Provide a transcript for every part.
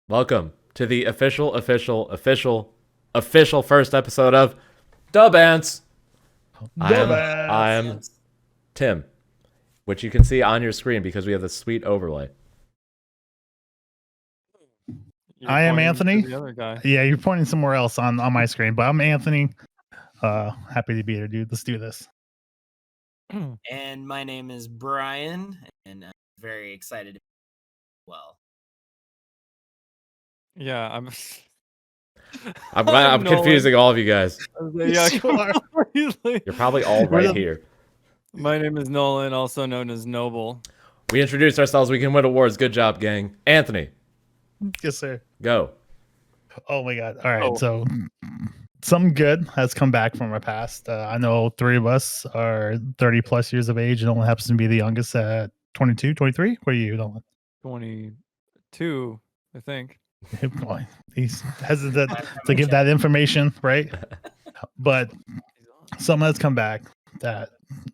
Welcome to the official first episode of the Bants. I am Bants. Tim, which you can see on your screen because we have this sweet overlay. I am Anthony. The other guy. Yeah, you're pointing somewhere else on my screen, but I'm Anthony. Happy to be here, dude. Let's do this. And my name is Brian, and I'm very excited to be well. Yeah, I'm confusing all of you guys. Yeah, You're probably all right here. My name is Nolan, also known as Noble. We introduced ourselves. We can win awards. Good job, gang. Anthony. Yes, sir. Go. Oh my God. All right. So something good has come back from our past. I know three of us are 30 plus years of age. Nolan happens to be the youngest at 22, 23. What are you, Nolan? 22, I think. Boy, he's hesitant to give that information, right? But something has come back that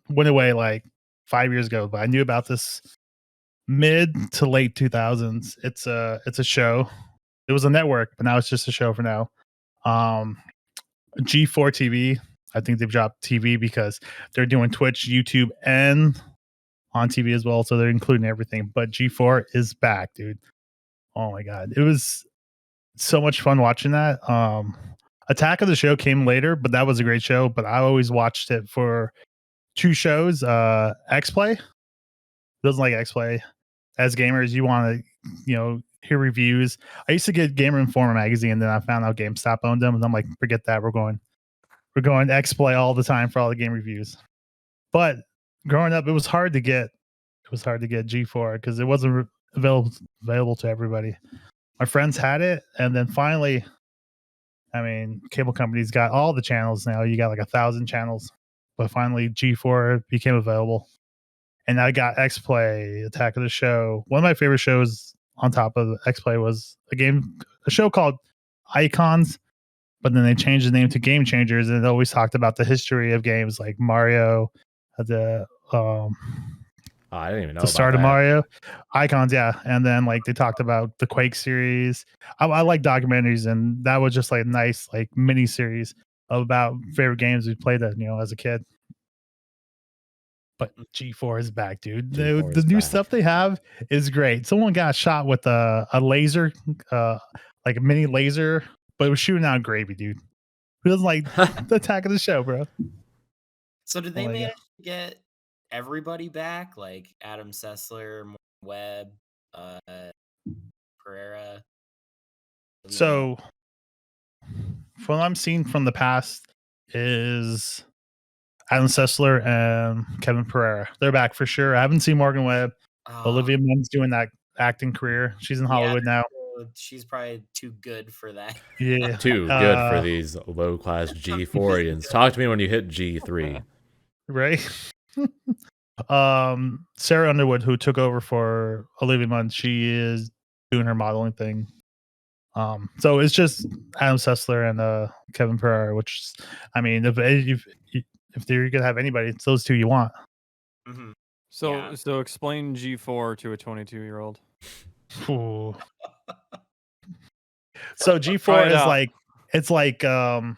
went away like 5 years ago, but I knew about this mid to late 2000s. It's a show. It was a network, but now it's just a show for now. G4 TV. I think they've dropped TV because they're doing Twitch, YouTube, and on TV as well. So they're including everything. But G4 is back, dude. Oh my God. It was so much fun watching that. Attack of the Show came later, but that was a great show. But I always watched it for two shows. X-Play. Doesn't like X-Play. As gamers, you want to, hear reviews. I used to get Gamer Informer magazine, and then I found out GameStop owned them, and I'm like, forget that. We're going X-Play all the time for all the game reviews. But growing up, it was hard to get. It was hard to get G4 because it wasn't available to everybody. My friends had it, and then finally, cable companies got all the channels now. You got like 1,000 channels, but finally G4 became available. And I got X-Play, Attack of the Show. One of my favorite shows on top of X-Play was a show called Icons, but then they changed the name to Game Changers, and it always talked about the history of games like Mario, I didn't even know the start about of that. Mario. Icons, yeah. And then like they talked about the Quake series. I like documentaries, and that was just like a nice like mini series about favorite games we played as a kid. But G4 is back, dude. The new stuff they have is great. Someone got shot with a laser, like a mini laser, but it was shooting out gravy, dude. Who doesn't like the Attack of the Show, bro? So did they manage to get everybody back? Like Adam Sessler, Webb, Pereira? So from what I'm seeing from the past is Adam Sessler and Kevin Pereira. They're back for sure. I haven't seen Morgan Webb. Olivia Munn's doing that acting career. She's in Hollywood now. She's probably too good for that. Yeah. Too good for these low-class G4ians. Talk to me when you hit G3. Right? Sarah Underwood, who took over for Olivia Munn, she is doing her modeling thing. So it's just Adam Sessler and Kevin Pereira, which, if they're gonna have anybody, it's those two you want. Mm-hmm. So explain G4 to a 22-year-old. So G4 is like it's like a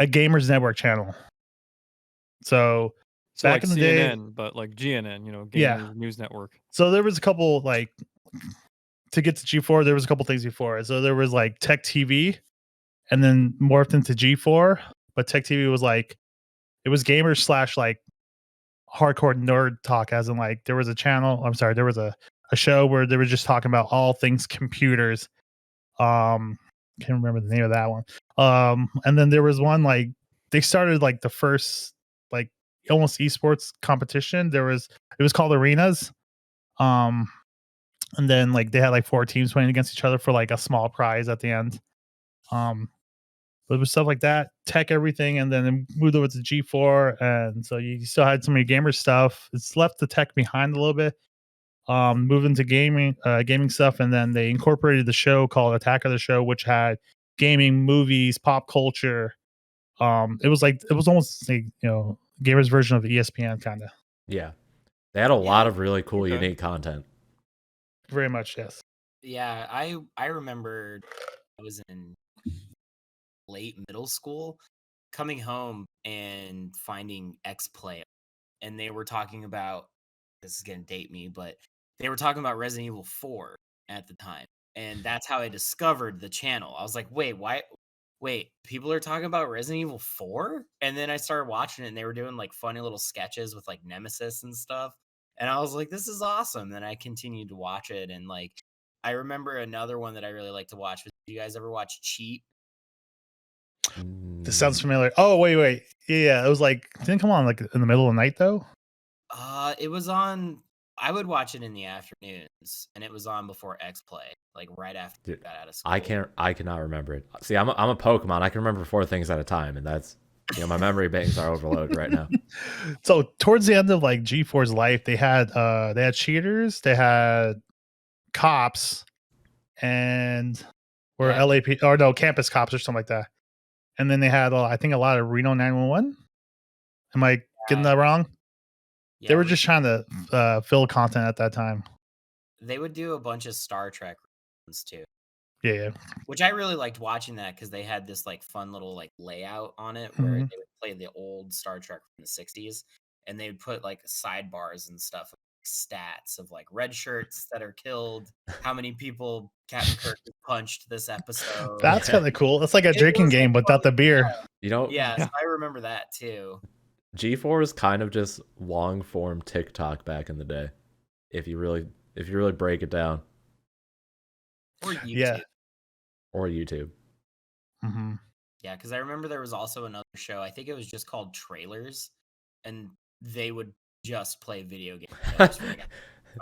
gamers network channel. So back like in the CNN, day, but like GNN, Gamers News Network. So there was a couple to get to G4, there was a couple things before. So there was like Tech TV, and then morphed into G4. But Tech TV was like, it was gamers / like hardcore nerd talk, as in like there was a channel. I'm sorry, there was a show where they were just talking about all things computers. Can't remember the name of that one. And then there was one like they started like the first like almost esports competition. It was called Arenas. And then like they had like 4 teams playing against each other for like a small prize at the end. But it was stuff like that, tech everything, and then it moved over to G4, and so you still had some of your gamer stuff. It's left the tech behind a little bit. Moved into gaming stuff, and then they incorporated the show called Attack of the Show, which had gaming, movies, pop culture. It was almost like gamers version of ESPN kind of. Yeah, they had a lot of really cool, unique content. Very much, yes. Yeah, I remember I was in late middle school, coming home and finding X Play, and they were talking about, this is gonna date me, but they were talking about Resident Evil 4 at the time, and that's how I discovered the channel. I was like, wait, why? Wait, people are talking about Resident Evil 4? And then I started watching it, and they were doing like funny little sketches with like Nemesis and stuff. And I was like, this is awesome. Then I continued to watch it, and like I remember another one that I really like to watch. Do you guys ever watch Cheat? This sounds familiar. Oh, wait. Yeah, it was like, didn't come on like in the middle of the night though. It was on. I would watch it in the afternoons, and it was on before X Play, like right after we Dude, got out of school. I cannot remember it. See, I'm a Pokemon. I can remember 4 things at a time, and that's, my memory banks are overloaded right now. So towards the end of like G4's life, they had cheaters, they had cops, and or Yeah. LAP or no campus cops or something like that. And then they had I think a lot of Reno 911. Am I getting that wrong? Yeah, They were just trying to fill content at that time. They would do a bunch of Star Trek ones too, Yeah. which I really liked watching that because they had this like fun little like layout on it where Mhm. they would play the old Star Trek from the 60s, and they would put like sidebars and stuff, stats of like red shirts that are killed, how many people Captain Kirk has punched this episode. That's Yeah. kind of cool. It's like a It drinking was, like, game without the fun. beer. Yeah, Yeah. so I remember that too. G4 is kind of just long form TikTok back in the day. If you really break it down, Or YouTube. Yeah. or YouTube. Mm-hmm. Yeah, because I remember there was also another show. I think it was just called Trailers, and they would just play video game trailers for like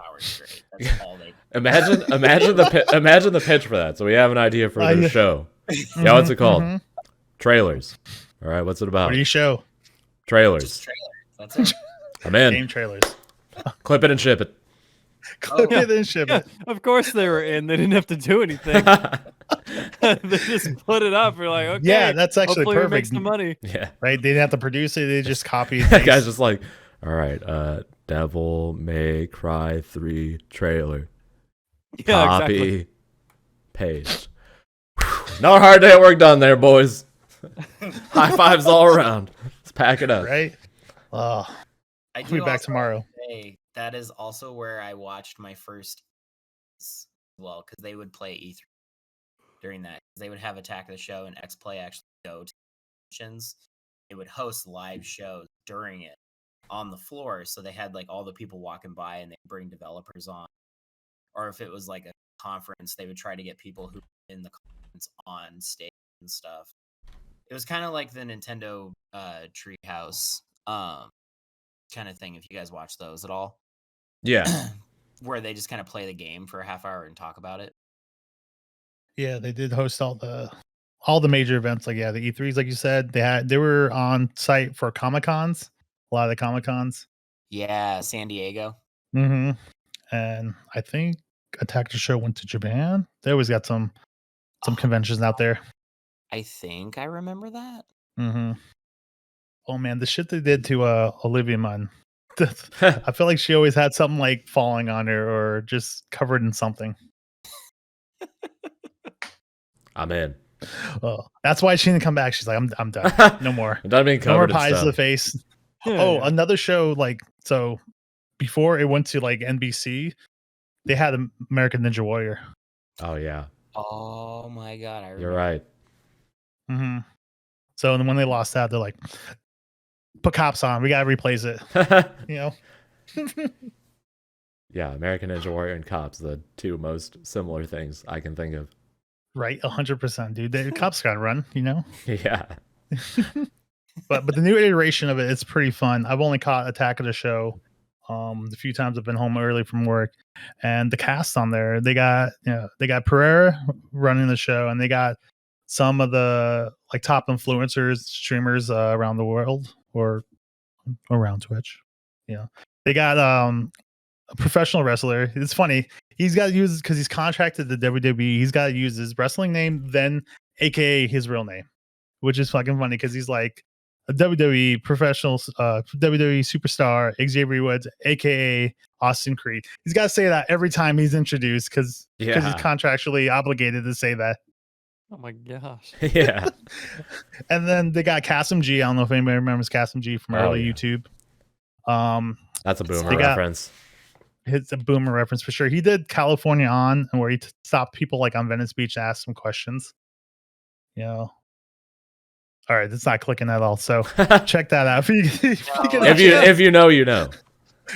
hours straight. That's all they. Imagine the pitch for that. So we have an idea for the yeah. show. Yeah, what's it called? Mhm. Trailers. All right, what's it about? What do you show? Trailers. Just trailers. That's it. I'm in. Game trailers. Clip it and ship it. Clip yeah. it and ship Yeah, it. of course they were in. They didn't have to do anything. They just put it up. We're like, okay, Yeah, that's actually hopefully we make perfect. some money. Yeah. Right? They didn't have to produce it. They just copied. That guy's just like, all right, Devil May Cry 3 trailer. Yeah, Copy. exactly. Paste. Not a hard day at work done there, boys. High fives all around. Let's pack it up. Right? I I'll do be back also tomorrow. say that is also where I watched my first as well, because they would play E3 during that. They would have Attack of the Show and X Play actually go to conventions. They would host live shows during it on the floor, so they had like all the people walking by, and they bring developers on. Or if it was like a conference, they would try to get people who were in the conference on stage and stuff. It was kind of like the Nintendo Treehouse kind of thing, if you guys watch those at all. Yeah. Where they just kind of play the game for a half hour and talk about it. Yeah, they did host all the major events. Like the E3s, like you said, they were on site for Comic Cons. A lot of the Comic Cons. Yeah, San Diego. Mm-hmm. And I think Attack the Show went to Japan. They always got some conventions out there. I think I remember that. Mm-hmm. Oh man, the shit they did to Olivia Munn. I feel like she always had something like falling on her or just covered in something. I'm in. Oh, that's why she didn't come back. She's like, I'm done. No more. I'm done being No more covered in pies to the stuff. face. Yeah, Oh, yeah. another show like so before it went to like NBC, they had American Ninja Warrior. Oh yeah, Oh my god, I remember. you're right. Mm-hmm. So then when they lost that, they're like, put cops on. We gotta replace it. You know. Yeah, American Ninja Warrior and Cops, the 2 most similar things I can think of. Right, 100%, dude. The cops gotta run. You know. Yeah. But the new iteration of it is pretty fun. I've only caught Attack of the Show the few times I've been home early from work, and the cast on there, they got Pereira running the show, and they got some of the like top influencers, streamers around the world or around Twitch. Yeah, they got a professional wrestler. It's funny. He's got to use because he's contracted to WWE. He's got to use his wrestling name, then AKA his real name, which is fucking funny because he's like a WWE professional, WWE superstar, Xavier Woods, aka Austin Creed. He's got to say that every time he's introduced because he's Yeah. contractually obligated to say that. Oh my gosh. Yeah. And then they got Kasim G. I don't know if anybody remembers Kasim G from early yeah. YouTube. That's a boomer They got- reference. It's a boomer reference for sure. He did California On, and where he stopped people like on Venice Beach to ask them questions. You know. All right, it's not clicking at all. So check that out. If you know, you know.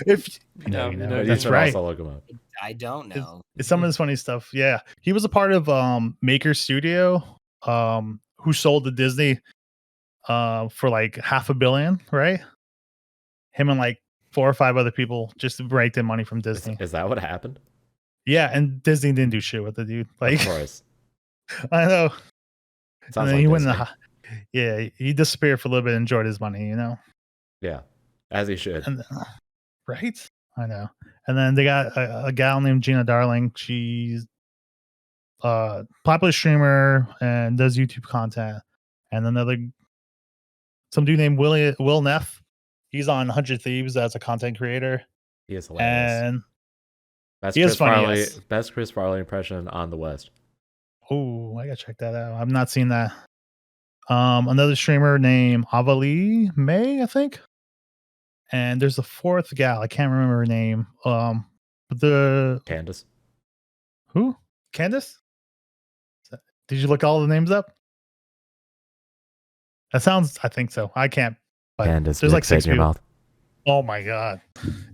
If you No, know, you you know, know. you That's You should right. Also look him up. I don't know. It's some of this funny stuff. Yeah, he was a part of Maker Studio, who sold to Disney, for like $500 million, right? Him and like 4 or 5 other people just raked in money from Disney. Is that what happened? Yeah, and Disney didn't do shit with the dude. Like, Of course. I know. Sounds And then like he went in Disney. yeah, he disappeared for a little bit, enjoyed his money, you know. Yeah, as he should. And right, I know. And then they got a gal named Gina Darling. She's a popular streamer and does YouTube content. And some dude named Will Neff. He's on 100 Thieves as a content creator. He is hilarious. And Best he is Chris funny, Farley, yes. best Chris Farley impression on the West. oh, I gotta check that out. I've not seen that. Another streamer named Avali May, I think. And there's a fourth gal. I can't remember her name. But Candace. who? Candace? Did you look all the names up? That sounds. I think so. I can't. But Candace. there's like 6 in your people. mouth. Oh my god!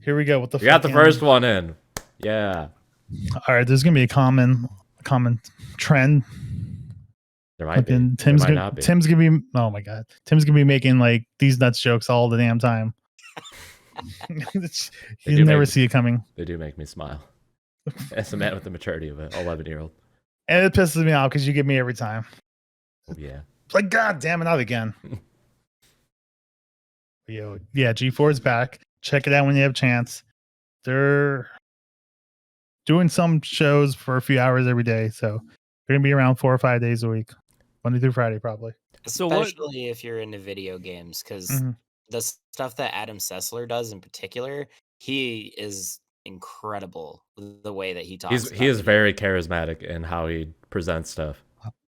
Here we go. What the? You got the fucking- first one in. Yeah. All right. There's gonna be a common trend. There might be. Fucking There might not be. Tim's gonna be. Oh my god. Tim's gonna be making like these nuts jokes all the damn time. They You do never make- see it coming, They do make me smile. As a man with the maturity of an 11-year-old. and it pisses me off because you get me every time. Oh, yeah. It's like, god damn it, not again. Yo, yeah, G4 is back. Check it out when you have a chance. They're doing some shows for a few hours every day, so they're gonna be around 4 or 5 days a week, Monday through Friday, probably. So what- Especially if you're into video games, because Mhm. the stuff that Adam Sessler does in particular, he is incredible with the way that he talks. He is very charismatic in how he presents stuff.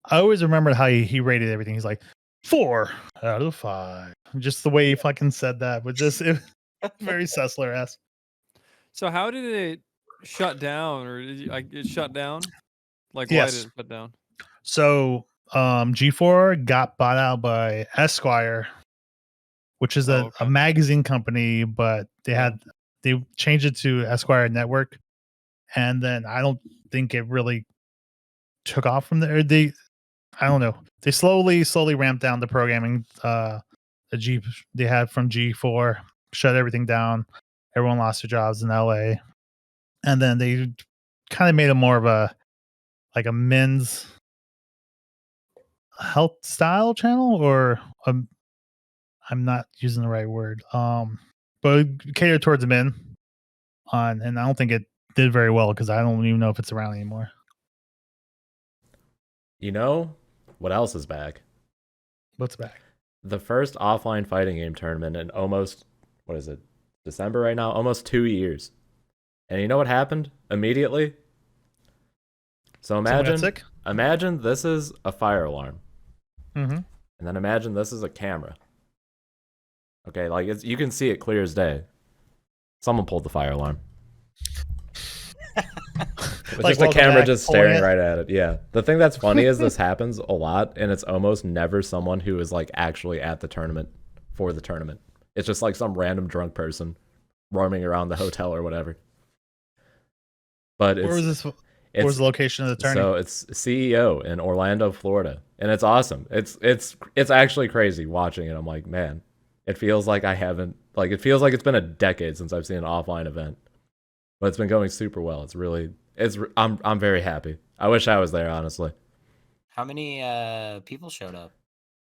I always remember how he rated everything. He's like 4 out of 5. Just the way he fucking said that, but just very Sessler-esque. So how did it shut down, or did it shut down? Like, why Yes. did it shut down? So G4 got bought out by Esquire, which is Oh, okay. a magazine company, but they changed it to Esquire Network, and then I don't think it really took off from there. I don't know. They slowly ramped down the programming they had from G4, shut everything down. Everyone lost their jobs in LA, and then they kind of made it more of a men's health style channel, or I'm not using the right word. But catered towards men and I don't think it did very well because I don't even know if it's around anymore. You know what else is back? What's back? The first offline fighting game tournament in almost, what is it, December right now? Almost 2 years. And you know what happened immediately? So Someone got imagine sick? imagine this is a fire alarm. Mm-hmm. And then imagine this is a camera. Okay, like you can see it clear as day. Someone pulled the fire alarm. It's Like, just a welcome camera back, just pulling staring it. right at it. Yeah. The thing that's funny is this happens a lot, and it's almost never someone who is like actually at the tournament for the tournament. It's just like some random drunk person roaming around the hotel or whatever. But Where was it's this? Where was the location of the tournament? so it's CEO in Orlando, Florida, and it's awesome. It's actually crazy watching it. I'm like, man, it feels like it feels like it's been a decade since I've seen an offline event, but it's been going super well. I'm very happy. I wish I was there, honestly. How many people showed up?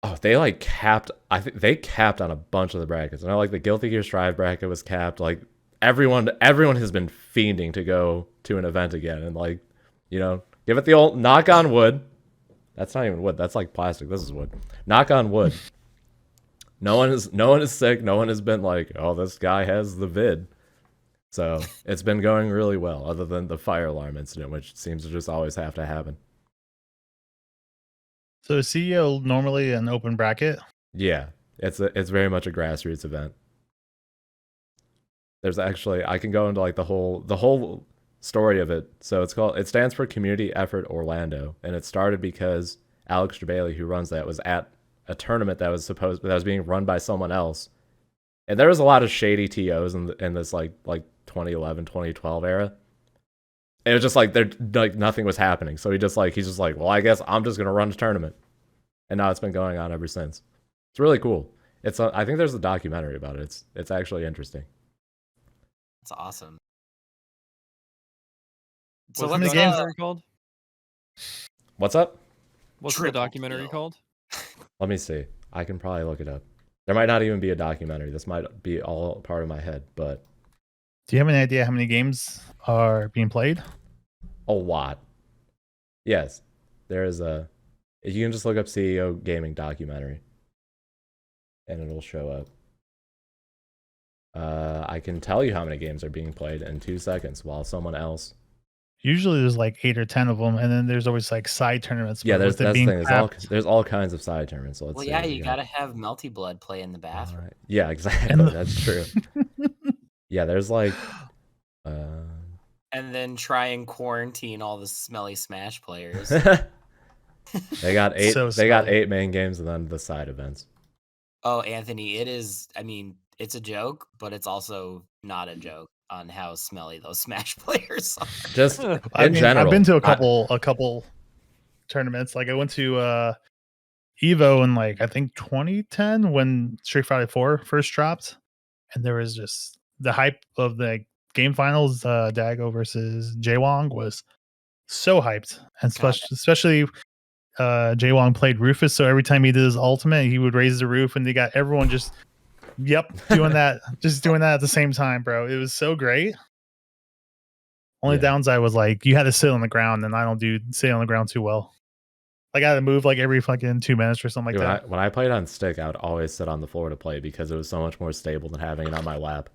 Oh, they like capped. I think they capped on a bunch of the brackets. I know, like the Guilty Gear Strive bracket was capped. Like everyone has been fiending to go to an event again, and like, you know, give it the old knock on wood. That's not even wood. That's like plastic. This is wood. Knock on wood. No one is sick. No one has been like, oh, this guy has the vid. So it's been going really well, other than the fire alarm incident, which seems to just always have to happen. So is CEO normally an open bracket? Yeah, it's very much a grassroots event. There's actually, I can go into like the whole story of it. So it stands for Community Effort Orlando, and it started because Alex Bailey, who runs that, was at a tournament that was being run by someone else, and there was a lot of shady TOs in this like 2011 2012 era. It was just like there like nothing was happening. So he's just like, well, I guess I'm just gonna run a tournament, and now it's been going on ever since. It's really cool. I think there's a documentary about it. It's actually interesting. That's awesome. So What's what's the the game? documentary called? What's up? What's the Triple documentary kill. called? Let me see. I can probably look it up. There might not even be a documentary. This might be all part of my head, but Do you have any idea how many games are being played? a lot. Yes, there is a. You can just look up CEO gaming documentary, and it'll show up. I can tell you how many games are being played in 2 seconds while someone else. Usually there's like 8 or 10 of them, and then there's always like side tournaments. Yeah, but that's with it the being thing. capped- There's all kinds of side tournaments. So let's Well, see. yeah, We you got- gotta have Melty Blood play in the bathroom. Yeah, exactly. And- That's true. Yeah, there's like. And then try and quarantine all the smelly Smash players. They got 8. So They got smelly. 8 main games and then the side events. Oh, Anthony, it is. I mean, it's a joke, but it's also not a joke on how smelly those Smash players are. Just I've general, been to a couple tournaments. Like I went to Evo in like I think 2010 when Street Fighter 4 first dropped, and there was just the hype of the game finals. Dago versus Jaywong was so hyped, and God. especially Jaywong played Rufus, so every time he did his ultimate, he would raise the roof, and they got everyone just doing that, just doing that at the same time, bro. It was so great. Only Yeah. downside was like you had to sit on the ground, and I don't do sit on the ground too well. Like I had to move like every fucking 2 minutes or something like Dude, that. when I played on stick, I would always sit on the floor to play because it was so much more stable than having it on my lap.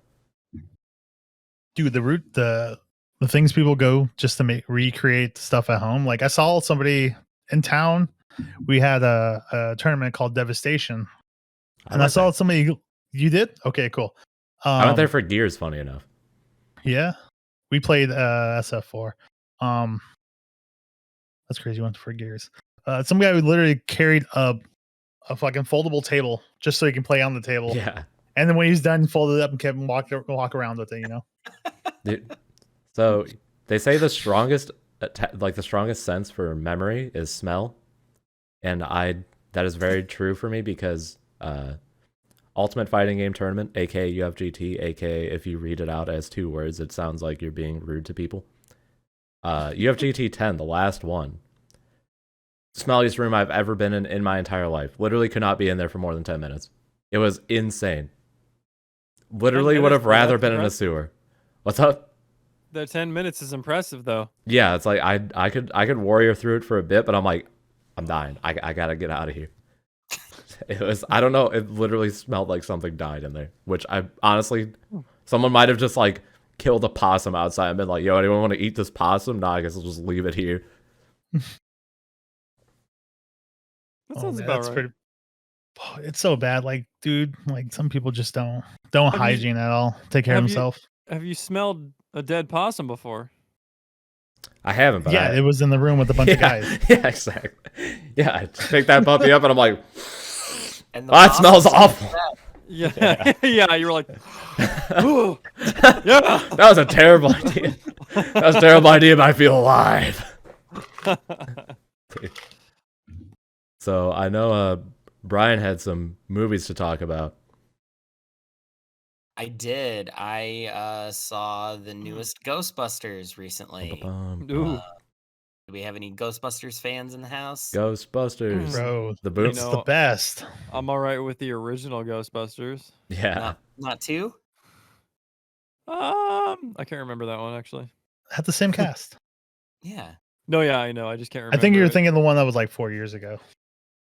Dude, the things people go just to recreate stuff at home. Like I saw somebody in town. We had a tournament called Devastation, and I went saw there. somebody. You did? Okay, cool. I went there for Gears. Funny enough. Yeah, we played SF4. That's crazy. Went for Gears. Some guy who literally carried a fucking foldable table just so he can play on the table. Yeah. And then when he's done, fold it up and kept walk around with it. You know. Dude, so they say the strongest sense for memory is smell, and that is very true for me because Ultimate Fighting Game Tournament, aka UFGT, aka if you read it out as 2 words, it sounds like you're being rude to people. UFGT 10, the last one, smelliest room I've ever been in my entire life. Literally could not be in there for more than 10 minutes. It was insane. Literally would have minutes, bro, rather that's been in a impressive. sewer. What's up? The 10 minutes is impressive, though. Yeah, it's like I could warrior through it for a bit, but I'm like, I'm dying. I gotta get out of here. It was, I don't know, it literally smelled like something died in there, which I honestly, someone might have just like killed a possum outside and been like, yo, anyone want to eat this possum? Nah, I guess I'll just leave it here. That Oh, sounds man, about that's right. pretty. Oh, it's so bad. Like, dude, like some people just don't hygiene at all. Take care of have you- themselves. Have you smelled a dead possum before? I haven't, but Yeah, it was in the room with a bunch of guys. Yeah, exactly. Yeah, I picked that puppy up and I'm like, And oh, it smells possums- awful. Yeah, yeah. You were like, ooh, yeah. That was a terrible idea. That was a terrible idea, but I feel alive. So I know Brian had some movies to talk about. I did. I saw the newest Ghostbusters recently. Ooh. Do we have any Ghostbusters fans in the house? Ghostbusters. Bro, The boom. it's You the know- best. I'm all right with the original Ghostbusters. Yeah. Not 2? I can't remember that one actually. Had the same cast. Yeah. No, yeah, I know. I just can't remember. I think you're it. thinking the one that was like 4 years ago.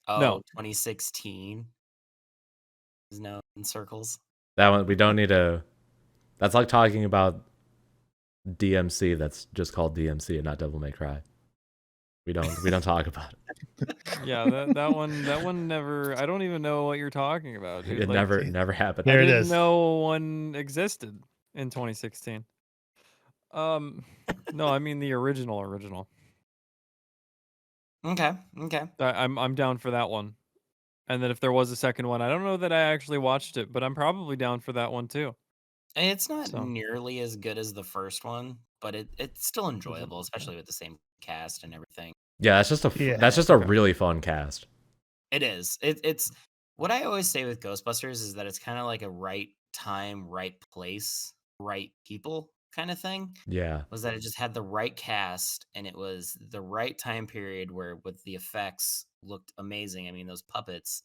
Oh, No. 2016. is known in circles. That one we don't need to. That's like talking about DMC. That's just called DMC and not Devil May Cry. We don't talk about it. Yeah, that one never. I don't even know what you're talking about, dude. It Like, never happened. I There it didn't is. know one existed in 2016. No, I mean the original. Okay. I'm down for that one. And then if there was a second one, I don't know that I actually watched it, but I'm probably down for that one too. It's not So nearly as good as the first one, but it's still enjoyable, especially with the same cast and everything. Yeah, Yeah. that's just a Okay. really fun cast. It is. It's what I always say with Ghostbusters is that it's kind of like a right time, right place, right people kind of thing. Yeah. Was that it just had the right cast and it was the right time period where with the effects looked amazing. I mean, those puppets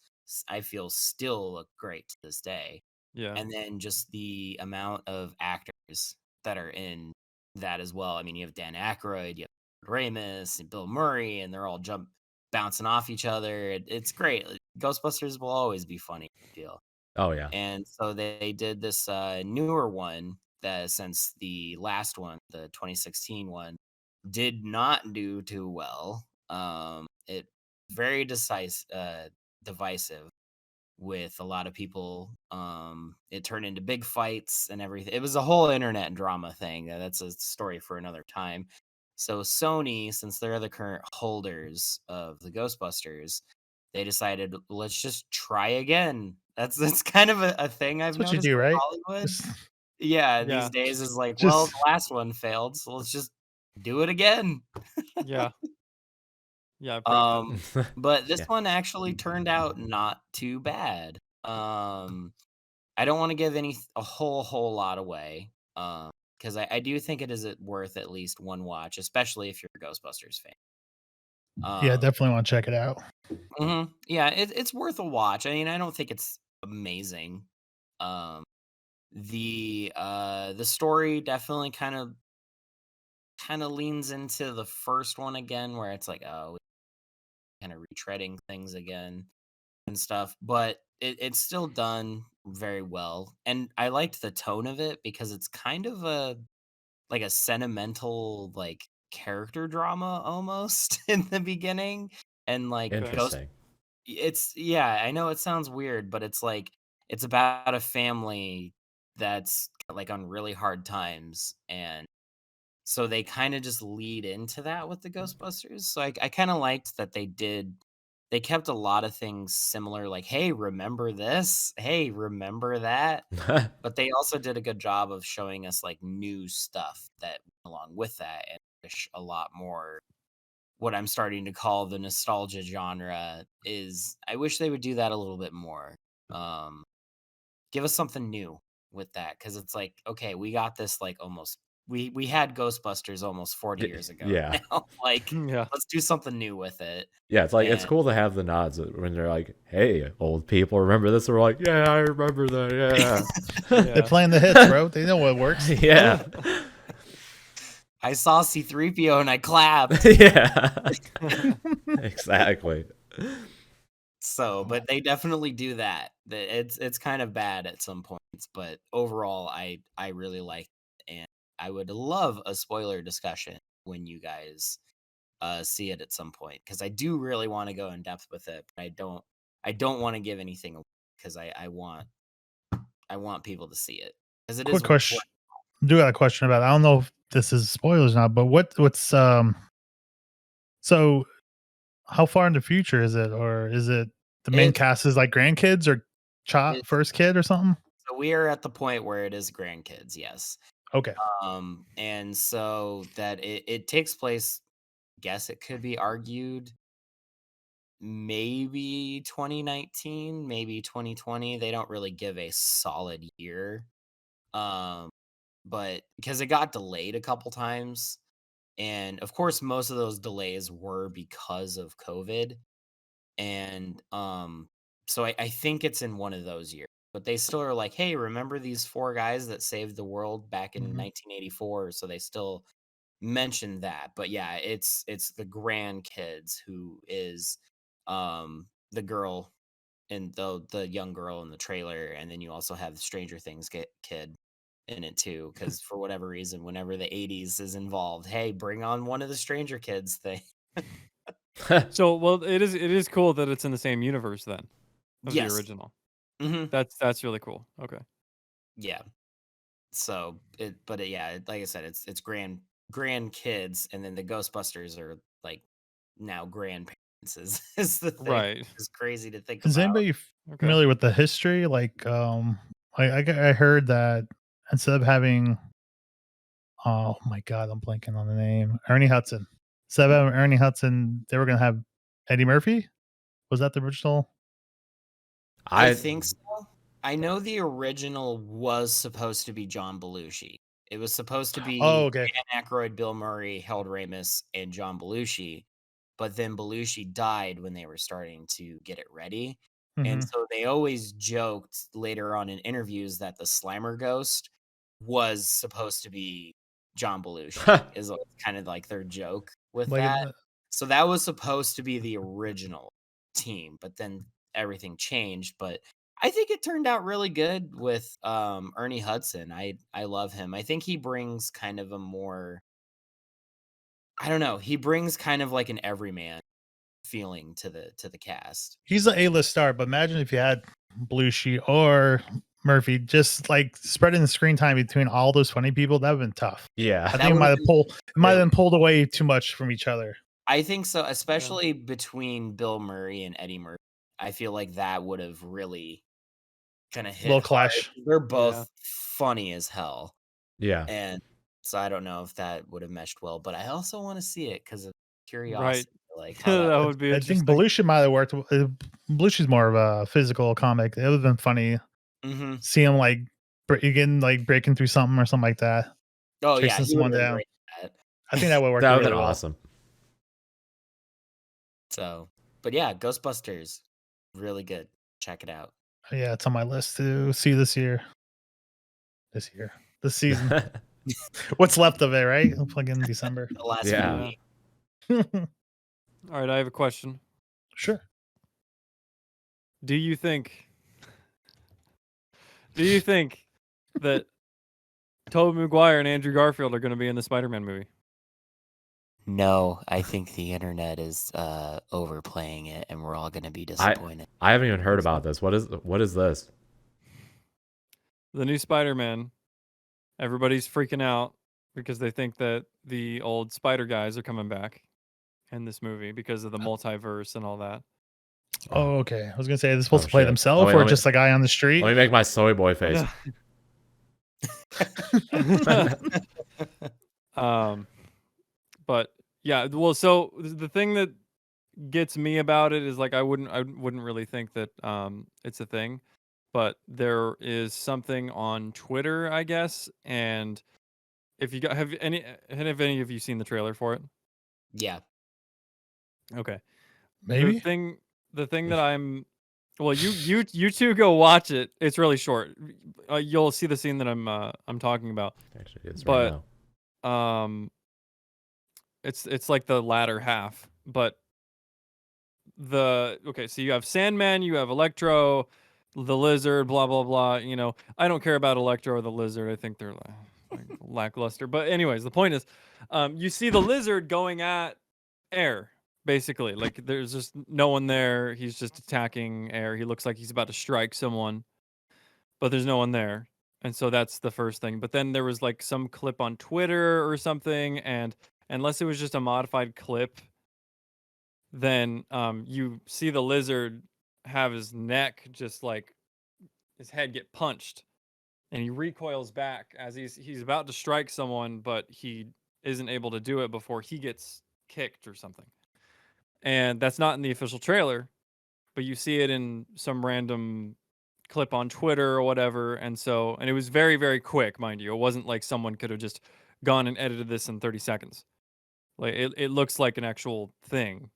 I feel still look great to this day. yeah, And then just the amount of actors that are in that as well. I mean, you have Dan Aykroyd, you have Ramis and Bill Murray, and they're all bouncing off each other. It's great. Ghostbusters will always be funny, I feel. Oh yeah. And so they did this newer one that since the last one, the 2016 one, did not do too well. It very divisive with a lot of people. It turned into big fights and everything. It was a whole internet drama thing. That's a story for another time. So Sony, since they're the current holders of the Ghostbusters, they decided let's just try again. That's kind of a thing I've That's what you noticed do, in right? Hollywood. Just, Yeah, yeah, these days is like, well, just the last one failed, so let's just do it again. yeah, pretty much. Um, but this Yeah. one actually turned out not too bad. I don't want to give a whole lot away. Because I do think it is worth at least one watch, especially if you're a Ghostbusters fan. yeah, Um, definitely want to check it out. yeah, it's worth a watch. I mean, I don't think it's amazing. Um, the story definitely kind of leans into the first one again, where it's like, oh, kind of retreading things again and stuff, but it's still done very well. And I liked the tone of it because it's kind of a sentimental like character drama almost in the beginning. And like Interesting. it's yeah, I know it sounds weird, but it's like it's about a family that's like on really hard times, and so they kind of just lead into that with the Ghostbusters. So I kind of liked that they kept a lot of things similar, like, hey, remember this? Hey, remember that? But they also did a good job of showing us like new stuff that went along with that, and a lot more what I'm starting to call the nostalgia genre is I wish they would do that a little bit more. Um, give us something new with that, because it's like, okay, we got this like almost we had Ghostbusters almost 40 years ago Yeah. now. Like, Yeah, let's do something new with it. Yeah, it's like it's And cool to have the nods when they're like, "Hey, old people, remember this?" We're like, "Yeah, I remember that." Yeah. They're yeah. playing the hits, bro. They know what works. Yeah. I saw C3PO and I clapped. Yeah. Exactly. So, but they definitely do that. It's kind of bad at some points, but overall, I really like it, and I would love a spoiler discussion when you guys see it at some point, because I do really want to go in depth with it, but I don't want to give anything away because I want people to see it, because it is Quick question. I do got a question about it. I don't know if this is spoilers or not, but what's so how far in the future is it? Or is it the main it's cast is like grandkids or it's first kid or something? so we are at the point where it is grandkids, yes. Okay. And so that it takes place, guess it could be argued maybe 2019, maybe 2020. They don't really give a solid year. Um, but because it got delayed a couple times, and of course most of those delays were because of COVID. And so I think it's in one of those years. But they still are like, hey, remember these four guys that saved the world back in Mhm. 1984? So they still mention that. But yeah, it's the grandkids who is the girl and the young girl in the trailer, and then you also have the Stranger Things kid in it too, because for whatever reason, whenever the 80s is involved, hey, bring on one of the Stranger Kids thing. So, well, it is cool that it's in the same universe then of the Yes. original. Hmm. That's really cool. Okay. Yeah. So yeah, like I said, it's grandkids, and then the Ghostbusters are like now grandparents is the thing. Right. It's crazy to think Is about. anybody Okay. familiar with the history? Like, I heard that instead of having, oh my god, I'm blanking on the name, Ernie Hudson. Instead of having Ernie Hudson, they were gonna have Eddie Murphy. Was that the original? I think so. I know the original was supposed to be John Belushi. It was supposed to Oh, be okay. Dan Aykroyd, Bill Murray, Harold Ramis, and John Belushi. But then Belushi died when they were starting to get it ready. And Mhm. so they always joked later on in interviews that the Slimer ghost was supposed to be John Belushi, is kind of like their joke with Like, that. So that was supposed to be the original team, but then everything changed. But I think it turned out really good with Ernie Hudson. I love him. I think he brings kind of a more, I don't know, he brings kind of like an everyman feeling to the cast. he's an A-list star, but imagine if you had Belushi or Murphy, just like spreading the screen time between all those funny people. That would have been tough. I Yeah. think That it would've might have been really been pulled away too much from each other. I think so, especially between Bill Murray and Eddie Murphy. I feel like that would have really kind of hit Little hard. clash. They're both Yeah. funny as hell. Yeah. And so I don't know if that would have meshed well, but I also want to see it because of Right. curiosity, like how that That would. would be I think interesting. Belushi might have worked. Belushi's more of a physical comic. It would have been funny. Mm-hmm. See him like breaking through something or something like that, Oh yeah, chasing he would someone have been down. great at that. I think that would work That would really have been well. awesome. So, but yeah, Ghostbusters, really good. Check it out. Yeah, it's on my list to see this year. This season. What's left of it, right? Like in December. The last few Yeah. weeks. All right, I have a question. Sure. Do you think that Tobey Maguire and Andrew Garfield are going to be in the Spider-Man movie? No, I think the internet is overplaying it, and we're all going to be disappointed. I haven't even heard about this. What is this? The new Spider-Man. Everybody's freaking out because they think that the old Spider guys are coming back in this movie because of the multiverse and all that. Oh, okay. I was gonna say, are they supposed Oh, to play shit. themselves Wait, or let me- just a guy on the street? Let me make my soy boy face. But yeah, well, so the thing that gets me about it is like I wouldn't really think that it's a thing, but there is something on Twitter, I guess, and if you got have any of you seen the trailer for it? Yeah. Okay. Maybe. The thing that I'm well, you two go watch it. It's really short. You'll see the scene that I'm talking about. Actually, it's right But now. it's like the latter half. But okay, so you have Sandman, you have Electro, the Lizard, blah blah blah. You know, I don't care about Electro or the Lizard. I think they're like lackluster. But anyways, the point is, you see the Lizard going at Air. Basically, like there's just no one there. He's just attacking Air. He looks like he's about to strike someone, but there's no one there. And so that's the first thing. But then there was like some clip on Twitter or something, and unless it was just a modified clip, then you see the Lizard have his neck just like his head get punched, and he recoils back as he's about to strike someone, but he isn't able to do it before he gets kicked or something. And that's not in the official trailer, but you see it in some random clip on Twitter or whatever. And it was very, very quick, mind you. It wasn't like someone could have just gone and edited this in 30 seconds. Like it looks like an actual thing.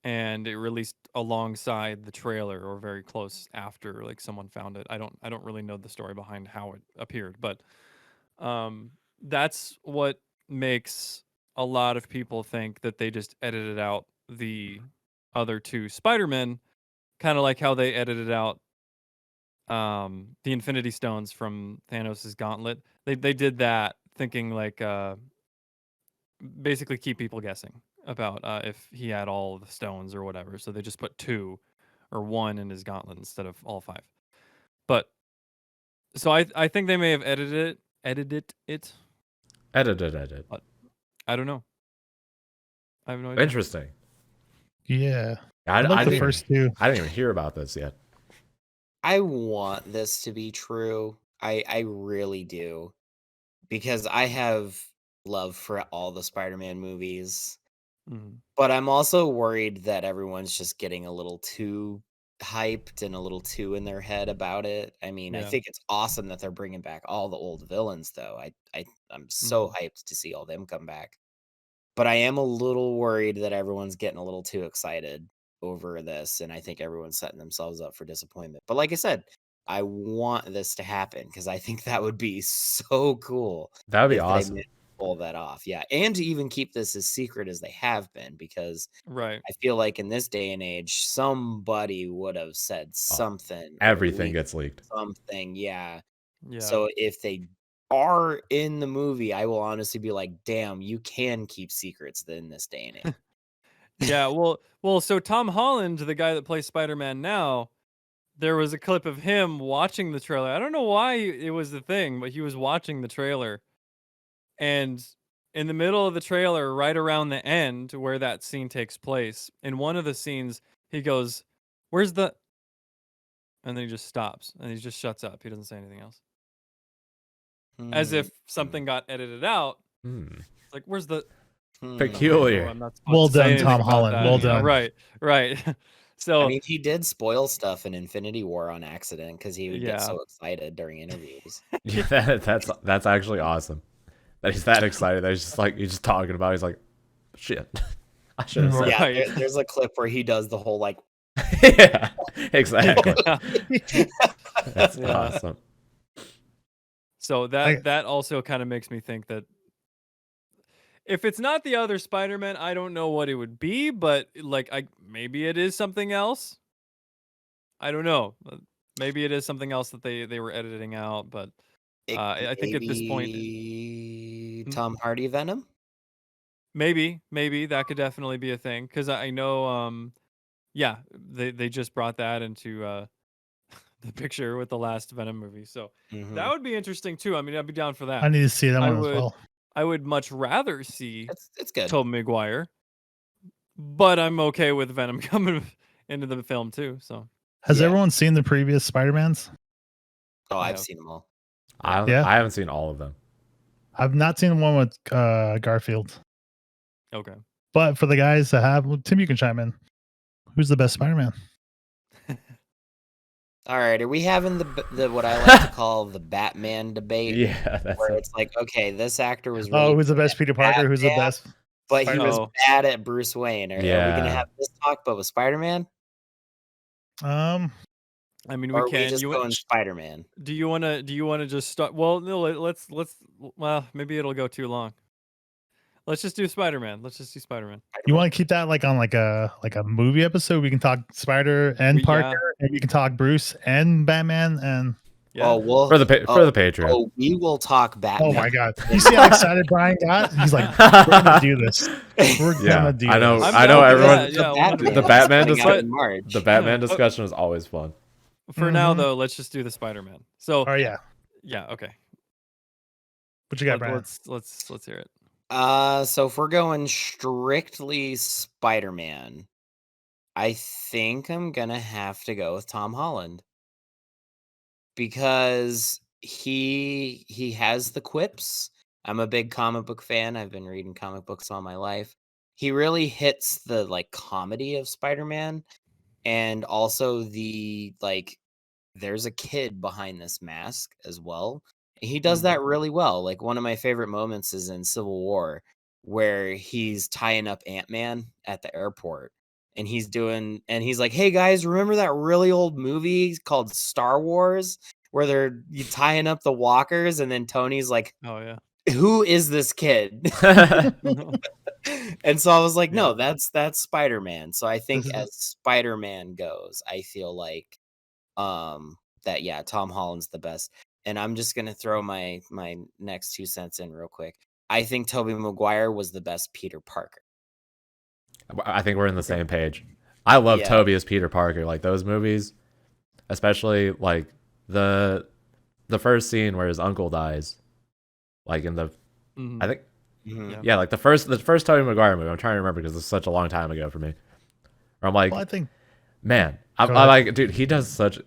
And it released alongside the trailer or very close after like someone found it. I don't really know the story behind how it appeared, but that's what makes a lot of people think that they just edited out the other two Spider-Men kind of like how they edited out the Infinity Stones from Thanos' gauntlet. They did that thinking like basically keep people guessing about if he had all the stones or whatever. So they just put 2 or 1 in his gauntlet instead of all 5. But so I think they may have edited it. Edit. But I don't know. I have no idea. Interesting. Yeah. I like the didn't first even, 2. I didn't even hear about this yet. I want this to be true. I really do. Because I have love for all the Spider-Man movies. Mhm. But I'm also worried that everyone's just getting a little too hyped and a little too in their head about it. I mean, I Yeah. think it's awesome that they're bringing back all the old villains, though. I'm so hyped to see all them come back. But I am a little worried that everyone's getting a little too excited over this, and I think everyone's setting themselves up for disappointment. But like I said, I want this to happen because I think that would be so cool That would be if they awesome. managed to pull that off. Yeah, and to even keep this as secret as they have been, because Right. I feel like in this day and age, somebody would have said something. or Everything leaked gets leaked. something. Yeah. Yeah. So if they are in the movie, I will honestly be like, damn, you can keep secrets in this day and age. Yeah, well, so Tom Holland, the guy that plays Spider-Man now, there was a clip of him watching the trailer. I don't know why it was the thing, but he was watching the trailer. And in the middle of the trailer, right around the end where that scene takes place, in one of the scenes, he goes, "Where's the?" And then he just stops and he just shuts up. He doesn't say anything else. As if something got edited out. Hmm. It's like, "Where's the?" Peculiar. Oh, I'm not Well supposed to say done, anything Tom about Holland. that. Well Yeah, done. right. I So mean, he did spoil stuff in Infinity War on accident because he would get Yeah. so excited during interviews. Yeah, that's actually awesome. That he's that excited. That he's just like he's just talking about. He's like, shit. I should have said. Yeah, Right. there's a clip where he does the whole like, Yeah, exactly. Yeah. That's Yeah. awesome. So that also kind of makes me think that if it's not the other Spider-Man, I don't know what it would be, but like maybe it is something else. I don't know. Maybe it is something else that they were editing out, but I think at this point maybe Tom Hardy Venom. maybe that could definitely be a thing cuz I know yeah, they just brought that into the picture with the last Venom movie. So that would be interesting too. I mean, I'd be down for that. I need to see that I one as would well. I would much rather see It's good. Tobey Maguire, but I'm okay with Venom coming into the film too. So Has Yeah. everyone seen the previous Spider-Mans? Oh, I I've have. seen them all. Yeah. I haven't seen all of them. I've not seen the one with Garfield. okay. But for the guys that have, well, Tim, you can chime in. Who's the best Spider-Man? All right, are we having the what I like to call the Batman debate? Yeah, that's Where it. it's like, okay, this actor was really Oh, who's the good best at Peter Parker? Who's the Batman, best? but he was Oh. bad at Bruce Wayne. Are we gonna Yeah. have this talk, but with Spider-Man, Um, I mean, or we are we can. just You going Spider-Man? do you want to just start? Well, no. Let's. Well, maybe it'll go too long. Let's just do Spider-Man. Let's just do Spider-Man. you want to keep that like on like a movie episode? We can talk Spider and Parker, and we can talk Bruce and Batman. And Yeah. Oh, well, For the Patreon. Oh, we will talk Batman. oh my god, you see how excited Brian got? He's like, we're gonna do this. We're Yeah, gonna do I know. this. I'm I know down for everyone. that, yeah, The 100%. Batman coming out discussion. in March. The Batman discussion is always fun. For now, Mhm. though, let's just do the Spider-Man. So Oh yeah, yeah, okay. what you got, Brian? Let's hear it. So if we're going strictly Spider-Man, I think I'm gonna have to go with Tom Holland because he has the quips. I'm a big comic book fan. I've been reading comic books all my life. He really hits the like comedy of Spider-Man and also the like there's a kid behind this mask as well. He does that really well. Like one of my favorite moments is in Civil War where he's tying up Ant-Man at the airport and he's like, "Hey guys, remember that really old movie called Star Wars where they're tying up the walkers?" And then Tony's like, Oh yeah. who is this kid? And so I was like, Yeah. no, that's Spider-Man. So I think This is as Spider-Man goes, I feel like that yeah, Tom Holland's the best. And I'm just gonna throw my next 2 cents in real quick. I think Tobey Maguire was the best Peter Parker. I think we're in the same page. I love Yeah. Toby as Peter Parker. Like those movies, especially like the first scene where his uncle dies. Like in the, Mhm. I think, Mhm. yeah, like the first Tobey Maguire movie. I'm trying to remember because it's such a long time ago for me. Where I'm like, well, I think man, Go I ahead. like, dude, he does such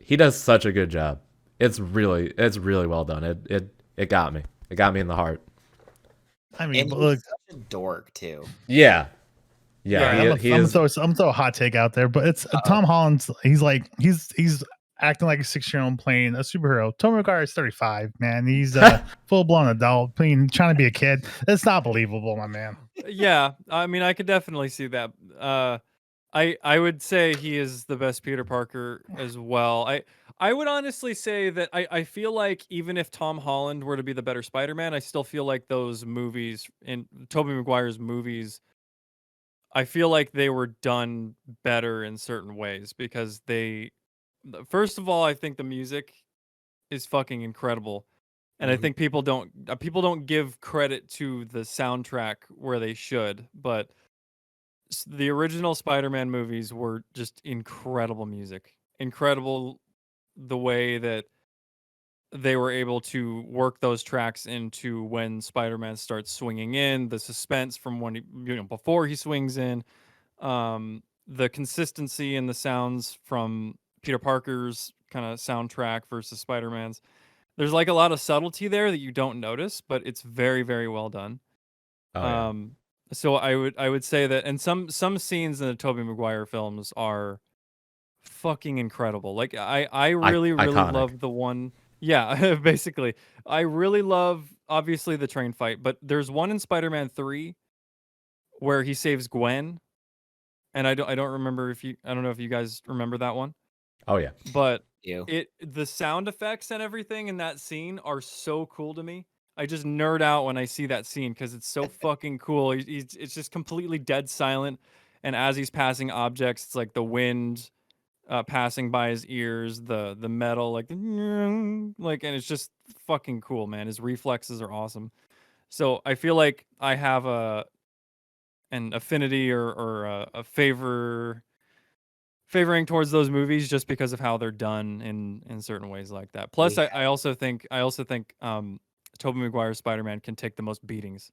a good job. It's really well done. It got me. It got me in the heart. I mean, And but he's look, such a dork too. Yeah, Yeah, yeah. I'm He gonna is. throw a hot take out there, but it's Tom Holland's. He's like he's acting like a 6-year-old playing a superhero. Tom Maguire is 35, man. He's a full blown adult trying to be a kid. It's not believable, my man. Yeah, I mean, I could definitely see that. I would say he is the best Peter Parker as well. I would honestly say that I feel like even if Tom Holland were to be the better Spider-Man, I still feel like those movies in Tobey Maguire's movies, I feel like they were done better in certain ways because first of all, I think the music is fucking incredible. And I Mhm. think people don't give credit to the soundtrack where they should, but the original Spider-Man movies were just incredible music. Incredible the way that they were able to work those tracks into when Spider-Man starts swinging in, the suspense from when before he swings in, the consistency in the sounds from Peter Parker's kind of soundtrack versus Spider-Man's. There's like a lot of subtlety there that you don't notice, but it's very, very well done. Oh yeah. So I would say that, and some scenes in the Tobey Maguire films are fucking incredible. Like I really really Iconic. love the one. Yeah, basically, I really love obviously the train fight, but there's one in Spider-Man 3 where he saves Gwen, and I don't remember if you I don't know if you guys remember that one. Oh yeah. But You. the sound effects and everything in that scene are so cool to me. I just nerd out when I see that scene because it's so fucking cool. It's just completely dead silent, and as he's passing objects, it's like the wind passing by his ears, the metal like and it's just fucking cool, man. His reflexes are awesome. So I feel like I have an affinity or a favoring towards those movies just because of how they're done in certain ways like that. Plus, We I also think Tobey Maguire's Spider-Man can take the most beatings.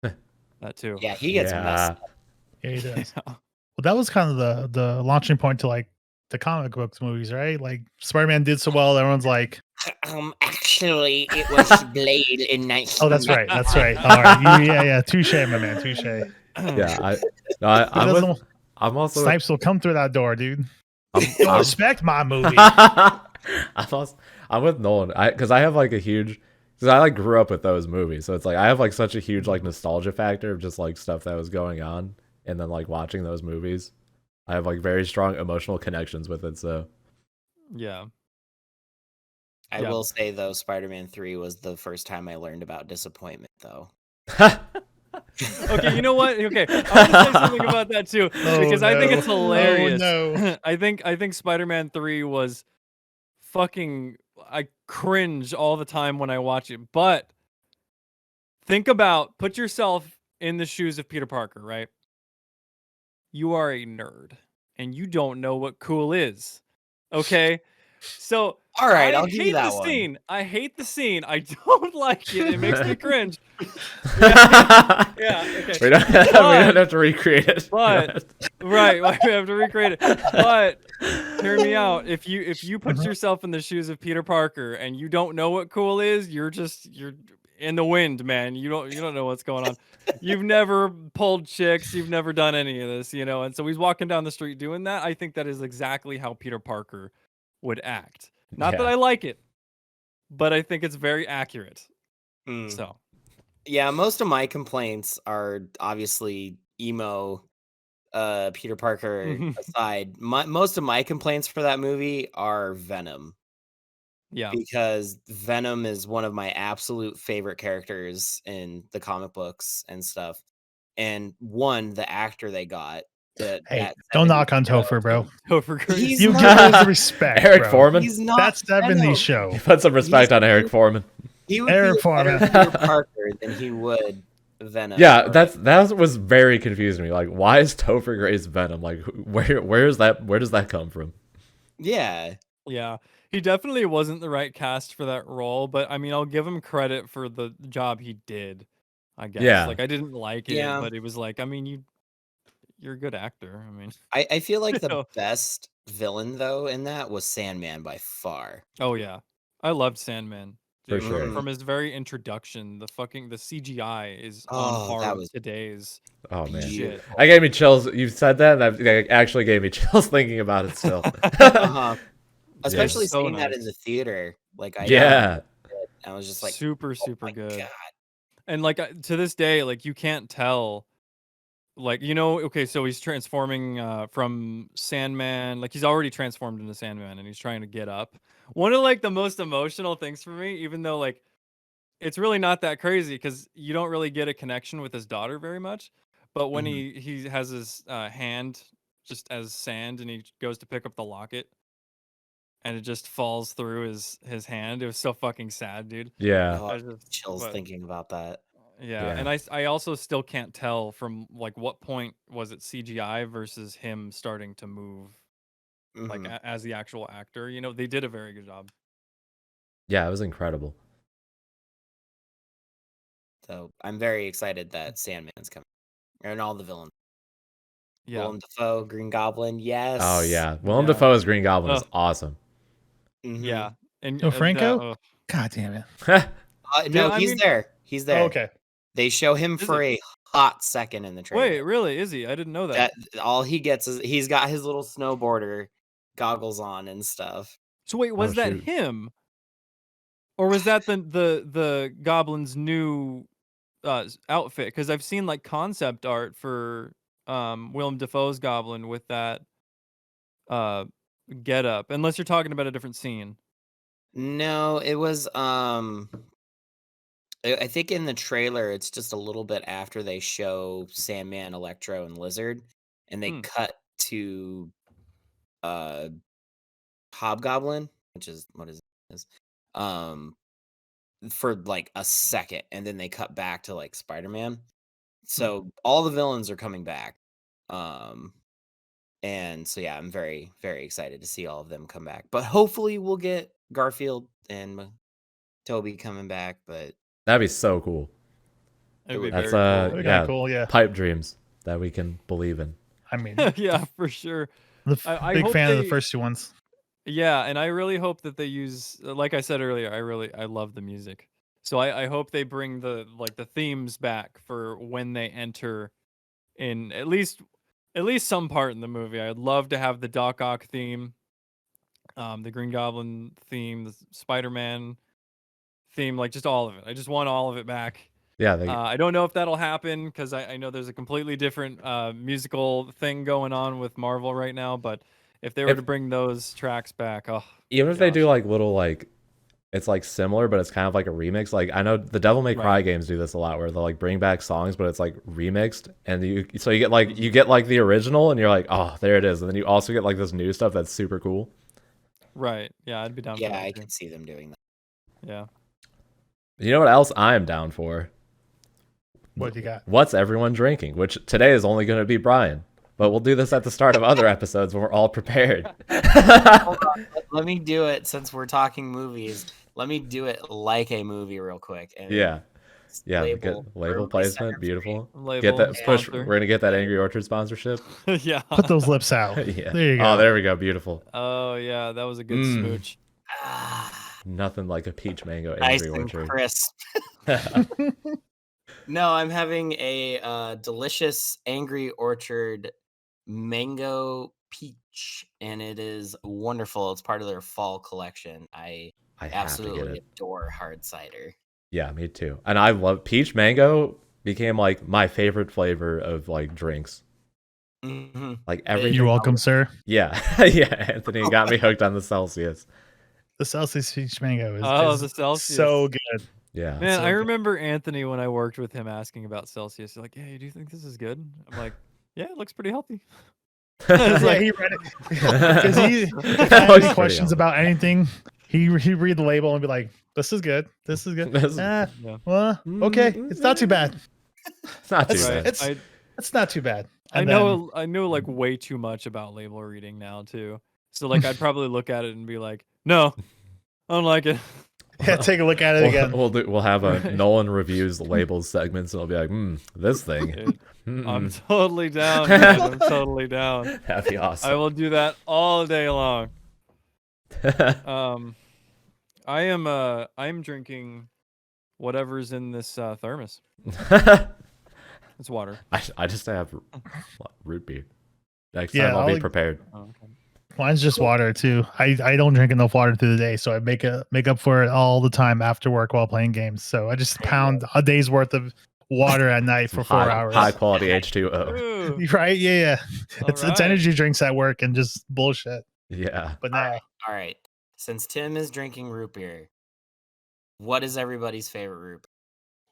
That too. Yeah, he gets messed Yeah. up. Yeah, he does. Yeah. Well, that was kind of the launching point to like the comic books movies, right? Like Spider-Man did so well, everyone's like, Actually, it was Blade in 19. "Oh, that's right, that's right." All right, yeah, touche, my man, touche. Yeah. doesn't- I'm also. Snipes will come through that door, dude. I'm, You'll I'm, respect my movie. I'm with Nolan. Because I have like a huge. Because I like grew up with those movies, so it's like I have like such a huge like nostalgia factor of just like stuff that was going on, and then like watching those movies. I have like very strong emotional connections with it. So Yeah. I Yeah. will say though, Spider-Man 3 was the first time I learned about disappointment though. Okay, you know what? Okay, I want to say something about that too because I think no. it's hilarious. Oh, no. I think Spider-Man 3 was fucking. I cringe all the time when I watch it, but put yourself in the shoes of Peter Parker, right? You are a nerd and you don't know what cool is. Okay? So All right, I I'll give you hate that the one. scene. I hate the scene. I don't like it. It makes me cringe. Yeah, okay. we don't have to recreate it. But right, we have to recreate it. But hear me out. If you put yourself in the shoes of Peter Parker and you don't know what cool is, you're in the wind, man. You don't know what's going on. You've never pulled chicks, you've never done any of this, And so he's walking down the street doing that. I think that is exactly how Peter Parker would act. Not that Yeah. I like it, but I think it's very accurate. Hmm. So Yeah, most of my complaints are obviously emo Peter Parker Mhm. aside. Most of my complaints for that movie are Venom. Yeah. because Venom is one of my absolute favorite characters in the comic books and stuff. And one, the actor they got. Hey, don't knock on show. Topher, bro. Topher Grace. He's You not- give those the respect, Eric bro. Foreman. He's not That's 70s Venom. show. Put some respect He's- on Eric Foreman. He would Eric be a better Foreman. Peter Parker than he would Venom. Yeah, or- that was very confusing to me. Like, why is Topher Grace Venom? Like, where does that come from? Yeah. Yeah, he definitely wasn't the right cast for that role, but I mean, I'll give him credit for the job he did. I guess. Yeah. Like I didn't like it, Yeah. but it was like, I mean, you're a good actor. I mean, I feel like the know. best villain though in that was Sandman by far. oh yeah, I loved Sandman. For Dude, sure. From his very introduction, the CGI is Oh, on par that with was today's Oh man, shit. that gave me chills. You said that, and that actually gave me chills thinking about it still. Uh-huh. Especially so seeing that in nice. the theater. Like Yeah, I was just like, super oh my good. God. And like to this day, like you can't tell. Like okay, so he's transforming from Sandman. Like he's already transformed into Sandman, and he's trying to get up. One of like the most emotional things for me, even though like it's really not that crazy because you don't really get a connection with his daughter very much. But when he has his hand just as sand, and he goes to pick up the locket, and it just falls through his hand. It was so fucking sad, dude. yeah. Oh, I just- chills but- thinking about that. Yeah, Yeah. and I also still can't tell from like what point was it CGI versus him starting to move like Mhm. as the actual actor. They did a very good job. Yeah, it was incredible. So I'm very excited that Sandman's coming. And all the villains. Yeah, Willem Dafoe, Green Goblin, yes. Oh yeah, Willem Yeah. Dafoe as Green Goblin is Ugh. awesome. Mhm. yeah, and Oh, Franco? that- God damn it. No, I he's mean- there. He's there. Oh, okay. They show him Is for a hot second in the trailer. wait, really? Is he? I didn't know that. All he gets is he's got his little snowboarder goggles on and stuff. So wait, was that shoot. him, or was that the Goblin's new outfit? Because I've seen like concept art for Willem Dafoe's Goblin with that get up. Unless you're talking about a different scene. No, it was I think in the trailer it's just a little bit after they show Sandman, Electro, and Lizard, and they Hmm. cut to Hobgoblin, which is what is this? For like a second, and then they cut back to like Spider-Man. So all the villains are coming back. And so yeah, I'm very, very excited to see all of them come back. But hopefully we'll get Garfield and Toby coming back, but That'd be so cool. It'd be That's very That'd be yeah, kinda cool, yeah. pipe dreams that we can believe in. I mean, cool. Yeah, for sure. I big hope fan of the they- first two ones. Yeah, and I really hope that they use, like I said earlier, I love the music. So I hope they bring the themes back for when they enter in at least some part in the movie. I'd love to have the Doc Ock theme, the Green Goblin theme, the Spider-Man theme, like just all of it. I just want all of it back. Yeah, I don't know if that'll happen because I know there's a completely different musical thing going on with Marvel right now, but if they were If- to bring those tracks back, oh, even if they gosh. do like little like, it's like similar, but it's kind of like a remix. Like I know the Devil May Cry Right. games do this a lot, where they'll like bring back songs, but it's like remixed, and you get like the original, and you're like, oh, there it is, and then you also get like this new stuff that's super cool. right. Yeah, I'd be down for yeah, that. I too. can see them doing that. Yeah. You know what else I am down for? What you got? What's everyone drinking? Which today is only going to be Brian, but we'll do this at the start of other episodes when we're all prepared. Hold on, let me do it since we're talking movies. Let me do it like a movie real quick. And Yeah, good label label for placement, center beautiful. Label Get that push. sponsor. We're gonna get that Angry Orchard sponsorship. yeah. Put those lips out. Yeah. There you go. Oh, there we go. Beautiful. Oh yeah, that was a good Mm. smooch. Nothing like a peach mango nice Angry and Orchard. crisp. No, I'm having a delicious Angry Orchard mango peach, and it is wonderful. It's part of their fall collection. I I have to get absolutely it. adore hard cider. Yeah, me too. And I love peach mango. Became like my favorite flavor of like drinks. Mm-hmm. Like everything. You're welcome, sir. Yeah, yeah. Anthony got me hooked on the Celsius. The Celsius peach mango Oh, is the Celsius. so good. Yeah. Man, So I good. remember Anthony when I worked with him asking about Celsius. He's like, "Yeah, do you think this is good?" I'm like, "Yeah, it looks pretty healthy." It's Yeah, like, he read it because he if I That had was any pretty questions awesome. about anything, he read the label and be like, "This is good. This is good." This is- yeah, Well, okay, it's not too bad. It's not too It's right. bad. it's not too bad. I And know I know like way too much about label reading now too. So like I'd probably look at it and be like, "No, I don't like it." then yeah, take a look at it again. We'll have a Right. Nolan reviews labels segments, and it'll be like, this thing. Dude, I'm Mm-mm. totally down, man. I'm totally down. That'd be I awesome. will do that all day long. I'm drinking whatever's in this thermos. It's water. I just have root beer. Next Yeah, time I'll be I'll- prepared. Oh, okay. Mine's just water too. I don't drink enough water through the day, so I make up for it all the time after work while playing games. So I just pound a day's worth of water at night for 4 hours. High quality H2O. Ooh, Right? Yeah. all It's right. energy drinks at work and just bullshit. Yeah. But All now right. All right. Since Tim is drinking root beer, what is everybody's favorite root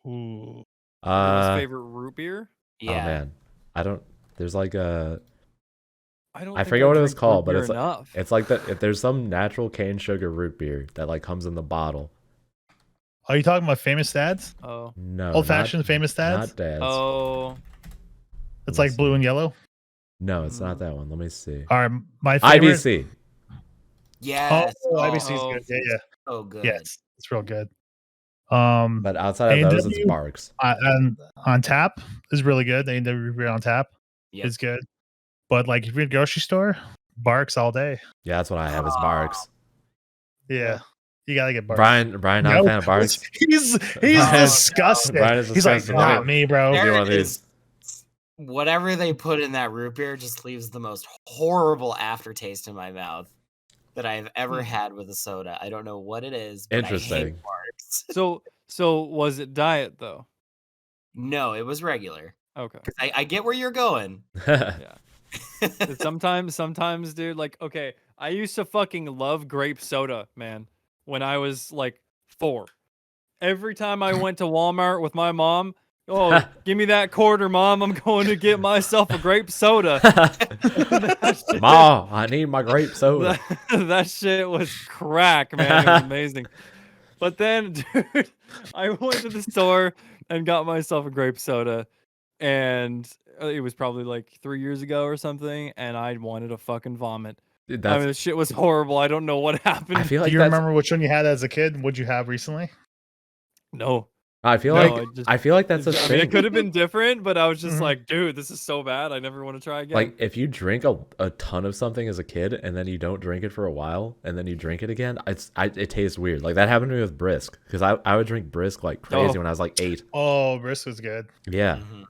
beer? ooh, Everyone's favorite root beer? Oh Yeah. man, I don't. There's like a. I don't. I think forget what it was drink root called, but beer it's like, enough. it's like that. If there's some natural cane sugar root beer that like comes in the bottle. are you talking about famous dads? Oh, No, Old fashioned famous dads? Not dads. oh, It's Let me like blue see. and yellow. No, it's not that one. Let me see. All right, my favorite. IBC. Yes. Oh, IBC is Oh. good. Yeah, So good. yes, it's real good. But outside of those, it's A&W Barks. on tap is really good. A&W beer on tap Yep. is good. But like if you're at the grocery store, Barks all day. Yeah, that's what I have. Is Barks. Yeah, you gotta get Barks. Brian, not a fan of Barks. He's Brian- disgusted. Brian is He's like, disgusted. not me, bro. There- There one of it these. is. Whatever they put in that root beer just leaves the most horrible aftertaste in my mouth that I've ever had with a soda. I don't know what it is, but I Interesting. hate Barks. so was it diet though? No, it was regular. Okay. 'Cause I get where you're going. Yeah. Sometimes, dude, like, okay, I used to fucking love grape soda, man, when I was like 4. Every time I went to Walmart with my mom, oh, give me that quarter, mom. I'm going to get myself a grape soda. That shit- Ma, I need my grape soda. that shit was crack, man. It was amazing. But then, dude, I went to the store and got myself a grape soda, and it was probably like 3 years ago or something, and I wanted to fucking vomit. Dude, I mean, the shit was horrible. I don't know what happened. I feel Do like you that's. remember which one you had as a kid? What'd you have recently? No, I feel no, like. I just- I feel like that's a I mean, thing. it could have been different, but I was just Mhm. like, dude, this is so bad. I never want to try again. Like if you drink a ton of something as a kid and then you don't drink it for a while and then you drink it again, it tastes weird. Like that happened to me with Brisk because I would drink Brisk like crazy Oh. when I was like 8. Oh, Brisk was good. Yeah. Mhm.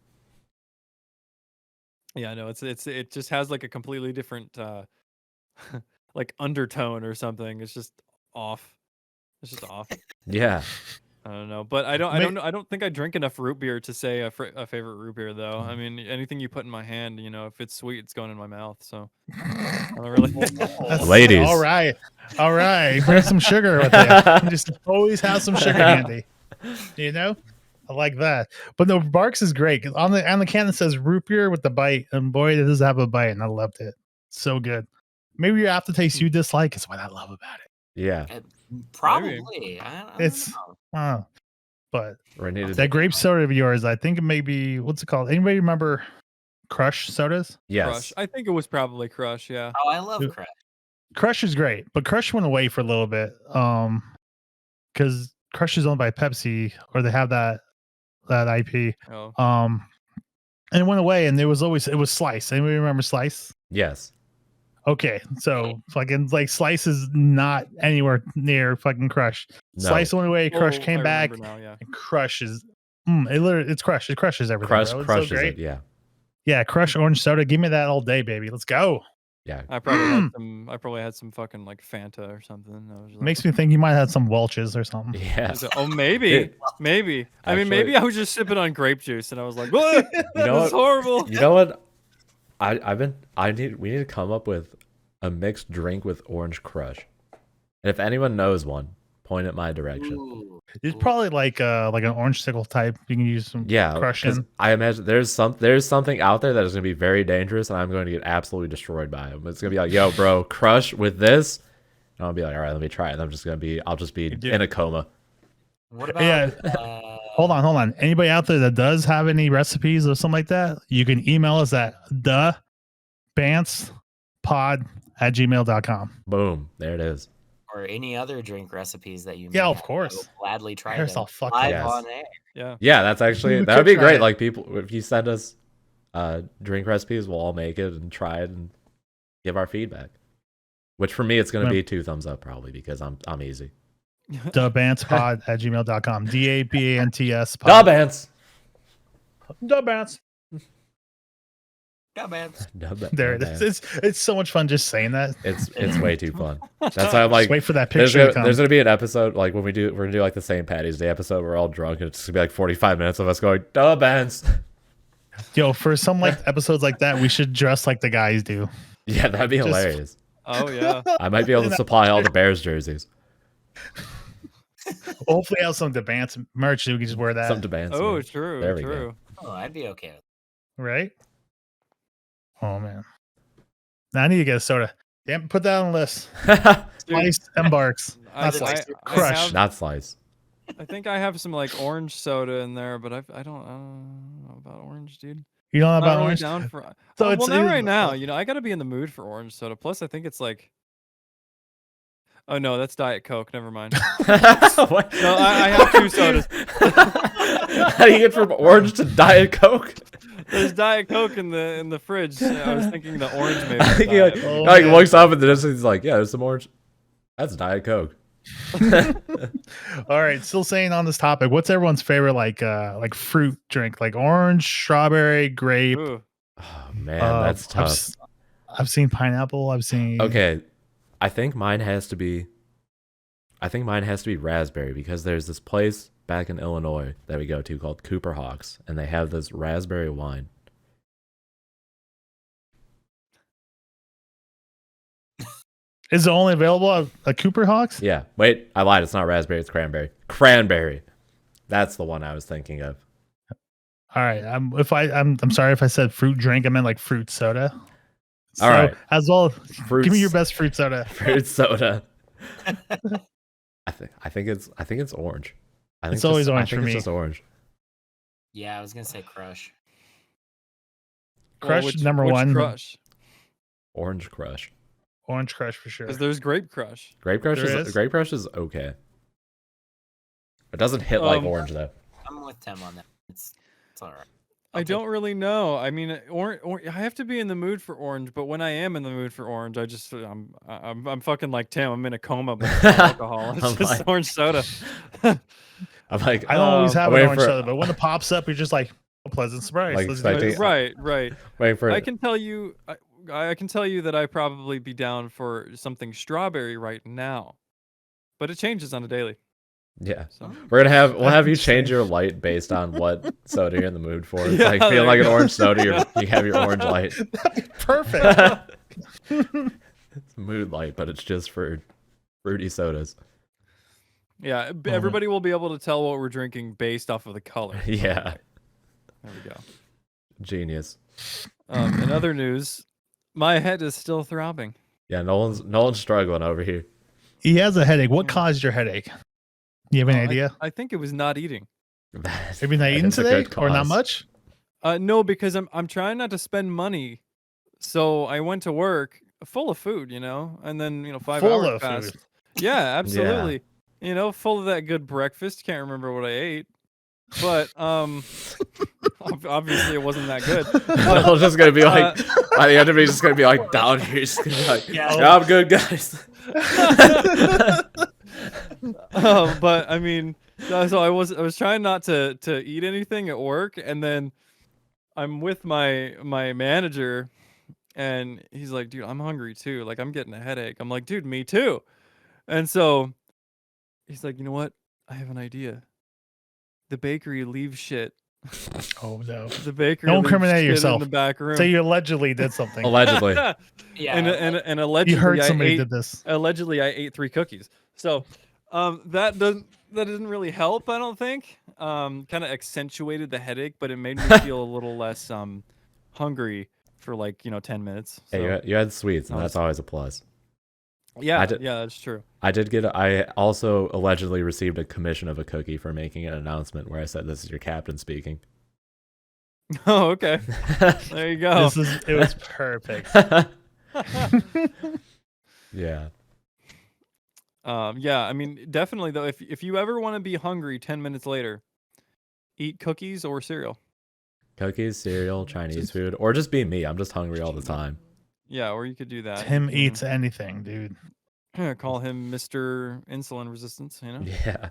yeah, no, it just has like a completely different like undertone or something. It's just off. It's just off. Yeah. I don't know, but I don't think I drink enough root beer to say a favorite root beer though. I mean, anything you put in my hand, if it's sweet, it's going in my mouth. So I don't really. That's- Ladies. All right. All right. Bring some sugar with you. Just always have some sugar handy. You know? I like that. But no, Barks is great. On the can it says root beer with the bite. And boy, it does have a bite, and I loved it. So good. Maybe your aftertaste you dislike is what I love about it. Yeah. Probably. I don't It's- know. Wow. But We needed. that grape soda of yours, I think it may be what's it called? Anybody remember Crush sodas? Yes. Crush. I think it was probably Crush. Yeah. Oh, I love Dude. Crush. Crush is great, but Crush went away for a little bit. Because Crush is owned by Pepsi, or they have that IP. Oh. And it went away, and it was Slice. Anybody remember Slice? Yes. Okay, so fucking like Slice is not anywhere near fucking Crush. No. Slice went away, Crush Oh, came I back, remember now, yeah. and Crush is it's Crush. It crushes everything. Crush bro. It's crushes so great. it. Yeah. Yeah, Crush orange soda. Give me that all day, baby. Let's go. Yeah. I probably had some fucking like Fanta or something. I was like, Makes me think you might have some Welch's or something. Yeah. oh, maybe, Dude, maybe. I mean, actually- maybe I was just sipping on grape juice, and I was like, "What? You know That's what? horrible." You know what? We need to come up with a mixed drink with Orange Crush. And if anyone knows one, point it my direction. Ooh, It's ooh. probably like an orange sickle type. You can use some Yeah, crush because in. I imagine there's something out there that is going to be very dangerous, and I'm going to get absolutely destroyed by them. It's going to be like, yo, bro, crush with this, and I'll be like, all right, let me try it. And I'll just be Dude. in a coma. What about? Yeah. Hold on. Anybody out there that does have any recipes or something like that, you can email us at thebantspod@gmail.com. Boom, there it is. Or any other drink recipes that you Yeah, may of have. I course. will gladly try Here's them all fucked live up. on air. Yeah. Yeah, that's actually We that would could be try great. it. Like people, if you send us drink recipes, we'll all make it and try it and give our feedback. Which for me, it's going to be 2 thumbs up probably because I'm easy. Thebantspod@gmail.com. DABANTS. Dub ants. Dubants. Yeah, man. There it is. It's so much fun just saying that. It's way too fun. That's why I'm Just like, wait for that there's picture to gonna, come. there's gonna be an episode like when we're gonna do like the St. Patty's Day episode. Where we're all drunk and it's gonna be like 45 minutes of us going dub ants. Yo, for some like episodes like that, we should dress like the guys do. Yeah, that'd be Just- hilarious. Oh yeah. I might be able to supply all the Bears jerseys. Hopefully, have some Bants merch so we can just wear that. Some demands. Oh, true. There we go. True. Oh, I'd be okay with Right? Oh man. Now I need to get a soda. Damn, put that on the list. Dude, Slice embarks. I, Not I, slice. I Crush. have- Not slice. I think I have some like orange soda in there, but I don't know about orange, dude. You don't know Not about really orange? down for. So well, it's- not it's- right now. You know, I got to be in the mood for orange soda. Plus, I think it's like. Oh no, that's Diet Coke. Never mind. What? No, I have 2 sodas. How do you get from orange to Diet Coke? There's Diet Coke in the fridge. I was thinking the orange maybe. I think he like, Oh, like man. looks up and then he's like, yeah, there's some orange. That's Diet Coke. All right, still saying on this topic, what's everyone's favorite like fruit drink? Like orange, strawberry, grape. Ooh. Oh man, that's I've tough. s- I've seen pineapple. I've seen. Okay, I think mine has to be raspberry because there's this place back in Illinois that we go to called Cooper Hawks, and they have this raspberry wine. Is it only available at Cooper Hawks? Yeah, wait, I lied. It's not raspberry. It's cranberry. Cranberry. That's the one I was thinking of. All right. I'm sorry if I said fruit drink. I meant like fruit soda. So, All right. As well, Fruits, give me your best fruit soda. fruit soda. I think it's orange. I think It's always just, orange I think for it's me. just orange. Yeah, I was gonna say Crush. Crush number which one. Crush. Orange Crush. Orange Crush for sure. Because there's Grape Crush. Grape Crush There is is? Grape Crush is okay. It doesn't hit like Um, orange though. I'm with Tim on that. It's all right. I don't really know. I mean, I have to be in the mood for orange, but when I am in the mood for orange, I'm fucking like Tim. I'm in a coma with alcohol. It's I'm just like- orange soda. I'm like, I don't always have I'm an waiting orange for- soda, but when it pops up, you're just like a pleasant surprise. Like Let's do it. expecting- Right. waiting for I can tell you, I can tell you that I probably be down for something strawberry right now, but it changes on a daily. yeah. So We'll have you Interesting. change your light based on what soda you're in the mood for. It's Yeah, like there feeling you like an go. orange soda, you have your orange light. Perfect. It's mood light, but it's just for fruity sodas. yeah, everybody will be able to tell what we're drinking based off of the color. Yeah. There we go. Genius. In other news, my head is still throbbing. Yeah, Nolan's struggling over here. He has a headache. What caused your headache? You have any Oh, idea? I think it was not eating. Have you not That eaten is a today, good or not cause. much? No, because I'm trying not to spend money. So I went to work full of food, and then 5 Full hours of passed. food. Yeah, absolutely. Full of that good breakfast. Can't remember what I ate, but obviously it wasn't that good. Nolan's just gonna be like, by the end of it, he's just gonna be like down here. He's just gonna be like, yeah, I'm good, guys. But I mean, so I was trying not to eat anything at work, and then I'm with my manager, and he's like, "Dude, I'm hungry too. Like, I'm getting a headache." I'm like, "Dude, me too." And so he's like, "You know what? I have an idea. The bakery leaves shit Oh no! The baker. Don't leaves incriminate shit yourself. in the back room. Say you allegedly did something. Allegedly. Yeah, and allegedly, You heard I somebody ate, did this. Allegedly, I ate 3 cookies. So, that doesn't really help. I don't think. Kind of accentuated the headache, but it made me feel a little less hungry for like 10 minutes. So Hey, you had sweets, and I that's was- always a plus. yeah, I did- yeah, that's true. I also allegedly received a commission of a cookie for making an announcement where I said, "This is your captain speaking." Oh, okay. There you go. It was perfect. Yeah. Yeah, I mean, definitely though, if you ever want to be hungry 10 minutes later, eat cookies or cereal. Cookies, cereal, Chinese food, or just be me. I'm just hungry all the time. Yeah, or you could do that. Tim You eats anything, dude. can call him Mr. Insulin Resistance, Yeah.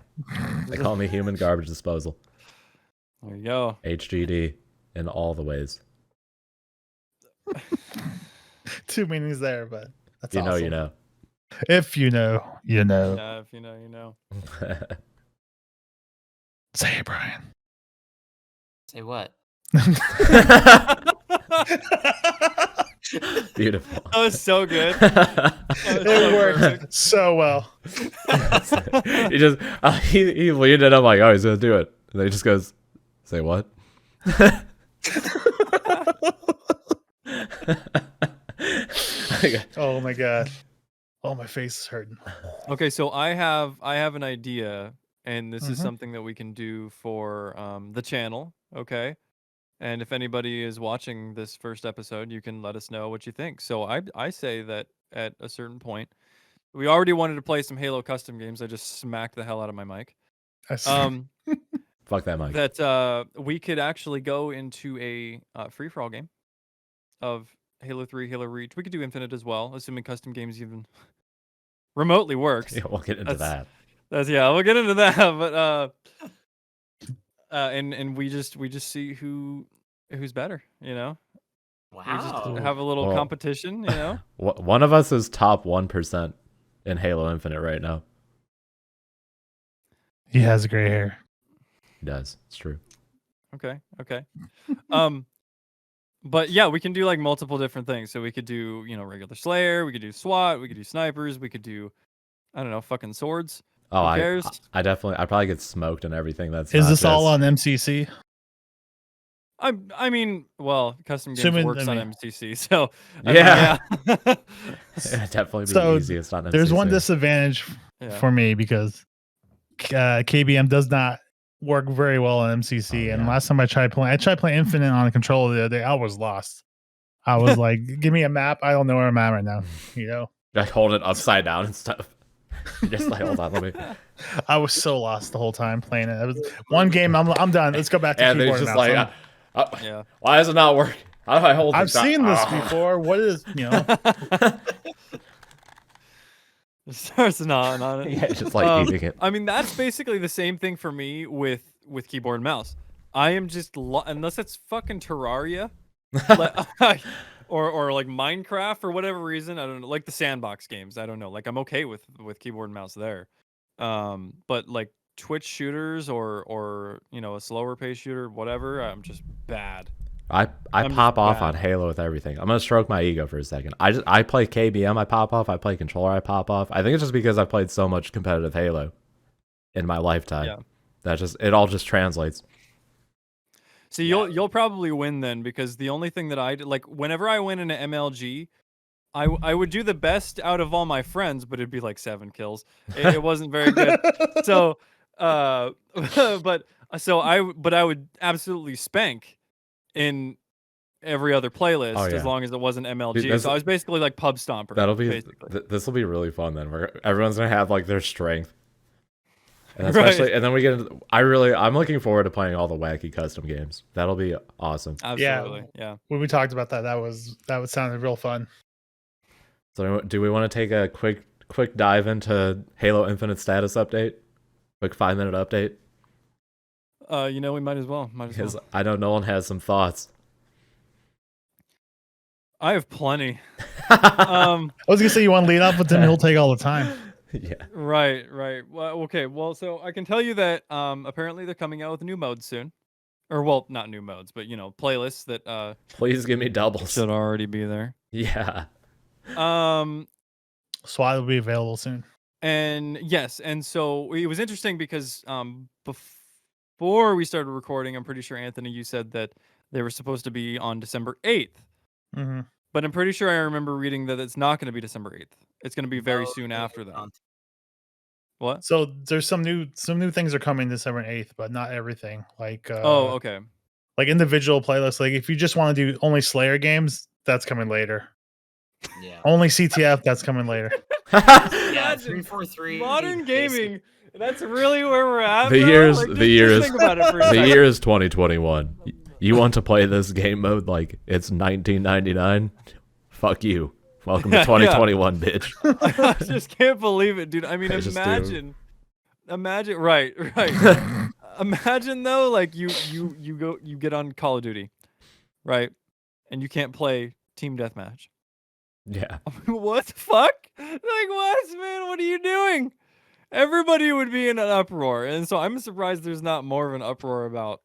They call me human garbage disposal. There you go. HGD in all the ways. 2 meanings there, but that's You know, awesome. you know. If you know, you know. Yeah, if you know, you know. Say it, Brian. say what? Beautiful. That was so good. It worked so well. He just he leaned it up like, oh, he's gonna do it. And then he just goes, say what? Oh my god. Oh, my face is hurting. Okay, so I have an idea, and this is Mhm. something that we can do for the channel. Okay, and if anybody is watching this first episode, you can let us know what you think. So I say that at a certain point, we already wanted to play some Halo custom games. I just smacked the hell out of my mic. Um, Fuck that mic. that we could actually go into a free for all game of Halo 3, Halo Reach. We could do Infinite as well, assuming custom games even remotely works. Yeah, we'll get into That's- that. Yeah, we'll get into that, but and we just see who's better, We just Wow. have a little Well- competition, One of us is top 1% in Halo Infinite right now. He has gray hair. He does. It's true. Okay. But yeah, we can do like multiple different things. So we could do, regular Slayer, we could do SWAT, we could do snipers, we could do, I don't know, fucking swords. Oh, Who cares? I probably get smoked and everything. That's Is not this all on MCC? I mean, well, custom games Assuming- works I on mean- MCC, so I mean, Yeah. yeah. It'd definitely be So, easiest on There's one MCC. disadvantage Yeah. for me because KBM does not work very well on MCC. Oh, And yeah. last time I tried playing Infinite on a controller the other day. I was lost. I was like, give me a map. I don't know where I'm at right now. Like hold it upside down and stuff. Just like, hold on, let me. I was so lost the whole time playing it. It was one game. I'm done. Let's go back to And they're keyboard just and like, mouse. Yeah. why does it not work? How do I hold I've this down? seen this Ah. before. What is It starts gnawing on it. Yeah, just like eating it. I mean, that's basically the same thing for me with keyboard and mouse. I am just unless it's fucking Terraria, or like Minecraft for whatever reason. I don't know, like the sandbox games. I don't know. Like I'm okay with keyboard and mouse there. But like Twitch shooters or a slower pace shooter, whatever, I'm just bad. I I'm pop just off bad. on Halo with everything. I'm gonna stroke my ego for a second. I play KBM, I pop off. I play controller, I pop off. I think it's just because I've played so much competitive Halo in my lifetime. Yeah. It all just translates. See, you'll probably win then, because the only thing that I did, like whenever I went into MLG, I would do the best out of all my friends, but it'd be like 7 kills. It wasn't very good. So, but I would absolutely spank in every other playlist Oh, yeah. as long as it wasn't MLG. Dude, that's- So I was basically like pub stomper. That'll be basically. this will be really fun then. Where everyone's gonna have like their strength, and Right. especially and then we get. I'm looking forward to playing all the wacky custom games. That'll be awesome. Absolutely, yeah. when we talked about that would sound real fun. So do we want to take a quick dive into Halo Infinite status update? Quick 5-minute update, We might as well. because I know Nolan has some thoughts. I have plenty. I was gonna say you want to lead off with him. He'll take all the time. Yeah. Right. Well, okay. Well, so I can tell you that apparently they're coming out with a new mode soon. or well, not new modes, but playlists that Please give me doubles. should already be there. Yeah. SWAT will be available soon. And yes, and so it was interesting because before we started recording, I'm pretty sure, Anthony, you said that they were supposed to be on December 8th. Mm-hmm. But I'm pretty sure I remember reading that it's not going to be December 8th. It's going to be very No, soon no, after that. content. What? So there's some new things are coming December 8th, but not everything. Like Oh, okay. like individual playlists. Like if you just want to do only Slayer games, that's coming later. Yeah. Only CTF, that's coming later. Yeah, Imagine 343. Modern basic- gaming. That's really where we're at. The bro? years- Like, the just years- think about it for a The second. year is 2021. You want to play this game mode like it's 1999? Fuck you. Welcome to Yeah. 2021, bitch. I just can't believe it, dude. I mean, I just do. imagine, right. Imagine though, like you get on Call of Duty, right, and you can't play team deathmatch. Yeah. What the fuck? Like what, man? What are you doing? Everybody would be in an uproar, and so I'm surprised there's not more of an uproar about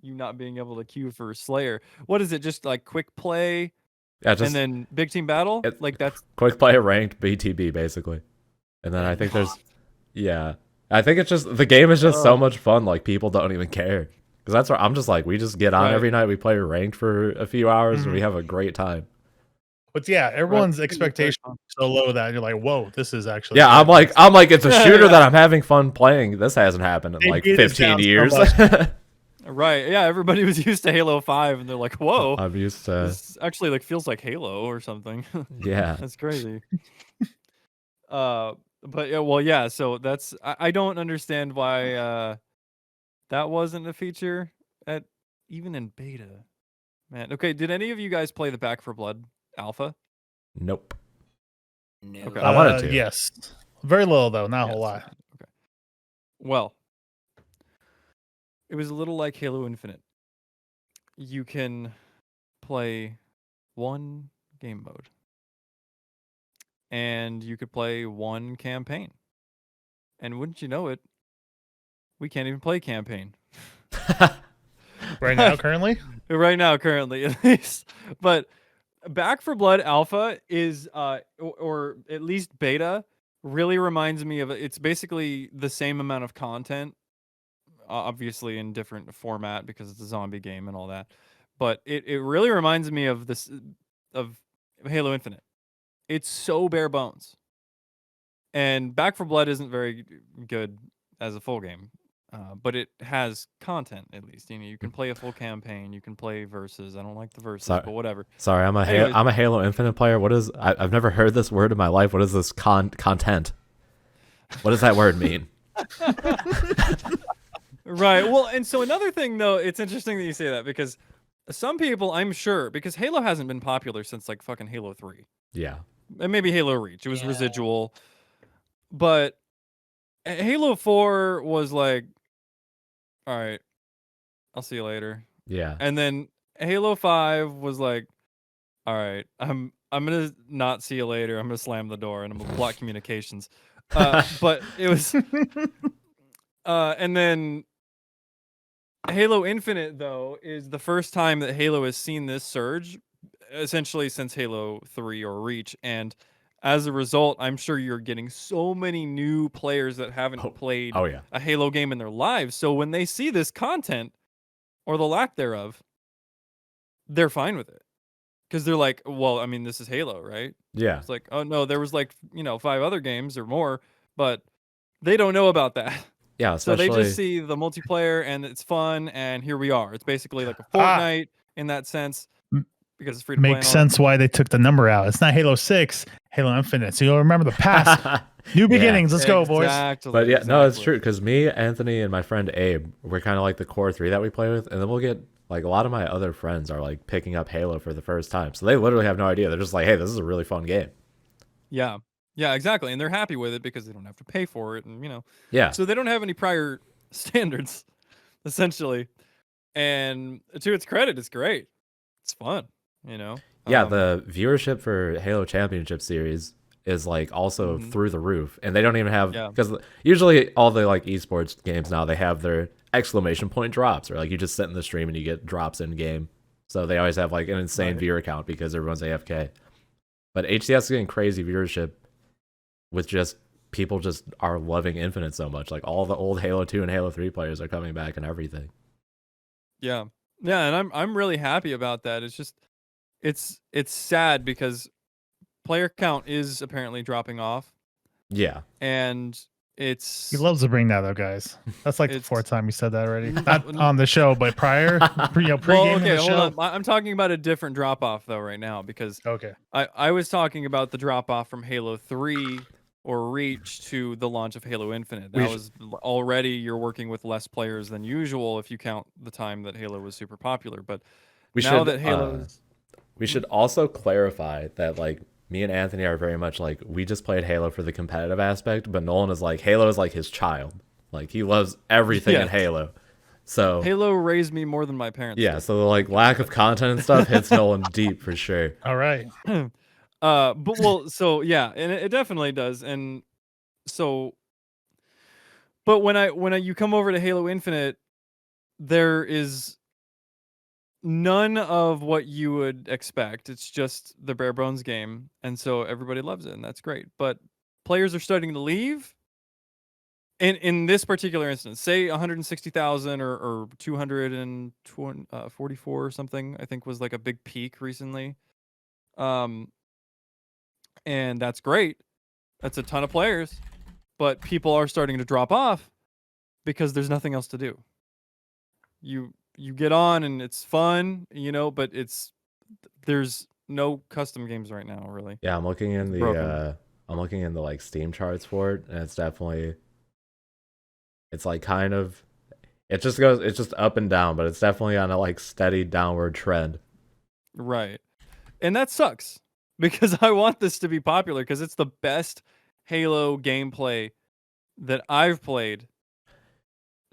you not being able to queue for Slayer. What is it? Just like quick play Yeah, just and then big team battle? it- Like that's quick play ranked BTB basically. And then I think there's yeah. I think it's just the game is just so much fun like people don't even care. Cuz that's where I'm just like we just get on Right. every night, we play ranked for a few hours and we Mhm. have a great time. But yeah, everyone's Right. expectations are so low that you're like, whoa, this is actually Yeah, I'm good. like it's a Yeah, shooter yeah. that I'm having fun playing. This hasn't happened in They like beat it 15 down so years. much. right. Yeah, everybody was used to Halo 5, and they're like, "Whoa, I'm used to this actually like feels like Halo or something." yeah. That's crazy. But yeah, well, yeah. So that's I don't understand why that wasn't a feature at even in beta. Man, okay. Did any of you guys play the Back for Blood alpha? Nope. No. Okay. I wanted to. Yes. Very little though, not a Yes, whole lot. Okay. Well, it was a little like Halo Infinite. You can play one game mode, and you could play one campaign. And wouldn't you know it, we can't even play campaign Right now, currently. right now, currently at least. But Back for Blood Alpha is, or at least beta, really reminds me of. It's basically the same amount of content, obviously in different format because it's a zombie game and all that. But it really reminds me of this of Halo Infinite. It's so bare bones. And Back for Blood isn't very good as a full game, but it has content at least. You can play a full campaign. You can play versus. I don't like the versus, Sorry. but whatever. Sorry, Anyways. I'm a Halo Infinite player. What is I've never heard this word in my life. What is this content? What does that word mean? Right. Well, and so another thing though, it's interesting that you say that because some people, I'm sure, because Halo hasn't been popular since like fucking Halo 3. Yeah. And maybe Halo Reach. It was Yeah. residual. But Halo 4 was like, all right, I'll see you later. Yeah. And then Halo 5 was like, all right, I'm gonna not see you later. I'm gonna slam the door and I'm gonna block communications. But it was and then Halo Infinite though is the first time that Halo has seen this surge essentially since Halo 3 or Reach, and as a result, I'm sure you're getting so many new players that haven't played Oh yeah. a Halo game in their lives. So when they see this content or the lack thereof, they're fine with it. Because they're like, well, I mean, this is Halo, right? Yeah. It's like, oh no, there was like, 5 other games or more, but they don't know about that. Yeah. So they Especially just see the multiplayer and it's fun, and here we are. It's basically like a Ah. Fortnite in that sense because it's free to play. Makes sense why they took the number out. It's not Halo 6, Halo Infinite. So you'll remember the past. New beginnings. Let's go, boys. But yeah, no, it's true because me, Anthony, and my friend Abe, we're kind of like the core three that we play with, and then we'll get like a lot of my other friends are like picking up Halo for the first time, so they literally have no idea. They're just like, "Hey, this is a really fun game." Yeah, exactly, and they're happy with it because they don't have to pay for it, and Yeah, so they don't have any prior standards, essentially. And to its credit, it's great. It's fun, yeah. The viewership for Halo Championship Series is like also Mhm. through the roof, and they don't even have Yeah. because usually all the like esports games now they have their exclamation point drops, or like you just sit in the stream and you get drops in game. So they always have like an insane viewer count because everyone's AFK. But HCS is getting crazy viewership with just people just are loving Infinite so much. Like all the old Halo 2 and Halo 3 players are coming back and everything. Yeah. Yeah, and I'm really happy about that. It's just it's sad because player count is apparently dropping off, Yeah. and He it's loves to bring that up, guys. That's like the It's- fourth time you said that already. Not on the show, but prior, pre-game well, of okay, the hold show. on. I'm talking about a different drop off though right now because Okay. I was talking about the drop off from Halo 3 or Reach to the launch of Halo Infinite. That was already you're working with less players than usual if you count the time that Halo was super popular. But now that Halo's we should also clarify that like me and Anthony are very much like we just played Halo for the competitive aspect, but Nolan is like Halo is like his child. Like he loves everything in Yes. Halo. So Halo raised me more than my parents. yeah, did. so the like lack of content and stuff hits Nolan deep for sure. All right. But well, so yeah, and it definitely does. And so, but when you come over to Halo Infinite, there is none of what you would expect. It's just the bare bones game, and so everybody loves it, and that's great. But players are starting to leave. In this particular instance, say 160,000 or 244 or something, I think was like a big peak recently. And that's great. That's a ton of players, but people are starting to drop off because there's nothing else to do. You get on and it's fun, but there's no custom games right now, really. Yeah, I'm looking in broken. the like Steam charts for it, and it's definitely it's like kind of it's just up and down, but it's definitely on a like steady downward trend. Right. And that sucks because I want this to be popular because it's the best Halo gameplay that I've played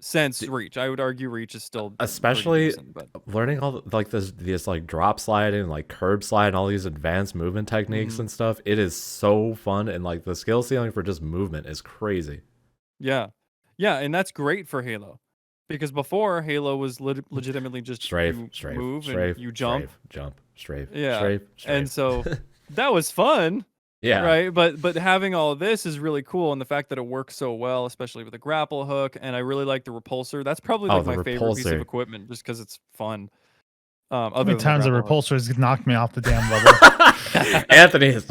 since Reach. I would argue Reach is still pretty Especially decent, but learning all like this like drop sliding, like curb slide, and all these advanced movement techniques Mhm. and stuff. It is so fun, and like the skill ceiling for just movement is crazy. yeah. Yeah, and that's great for Halo. Because before Halo was legitimately just Strafe, you strafe, move strafe, and you jump. strafe, jump, strafe, Yeah. strafe, strafe. And so that was fun. yeah, Right, but having all of this is really cool, and the fact that it works so well, especially with the grapple hook, and I really like the repulsor. That's probably Oh, like the my favorite piece of repulsor. equipment, just because it's fun. How Other many than times the grapple hook. repulsor has knocked me off the damn level? Anthony has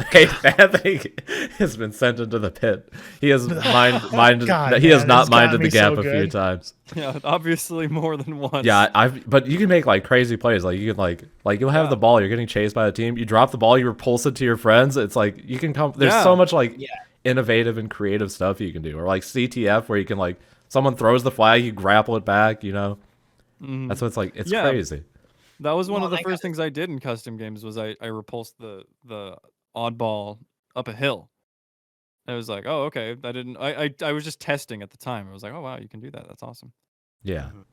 been sent into the pit. He has minded. God, he has man, not it's gotten minded the me gap so a few good. times. Yeah, obviously more than once. Yeah, but you can make like crazy plays. Like you can like you'll have Yeah. the ball, you're getting chased by the team, you drop the ball, you repulse it to your friends. It's like you can come. There's so Yeah. much like Yeah. innovative and creative stuff you can do, or like CTF where you can like someone throws the flag, you grapple it back. Mhm. That's what it's like. It's Yeah. crazy. That was one Well, of the I first things I did in custom games was I repulsed the oddball up a hill. I was like, oh, okay. I was just testing at the time. I was like, oh wow, you can do that. That's awesome. Yeah, Mhm.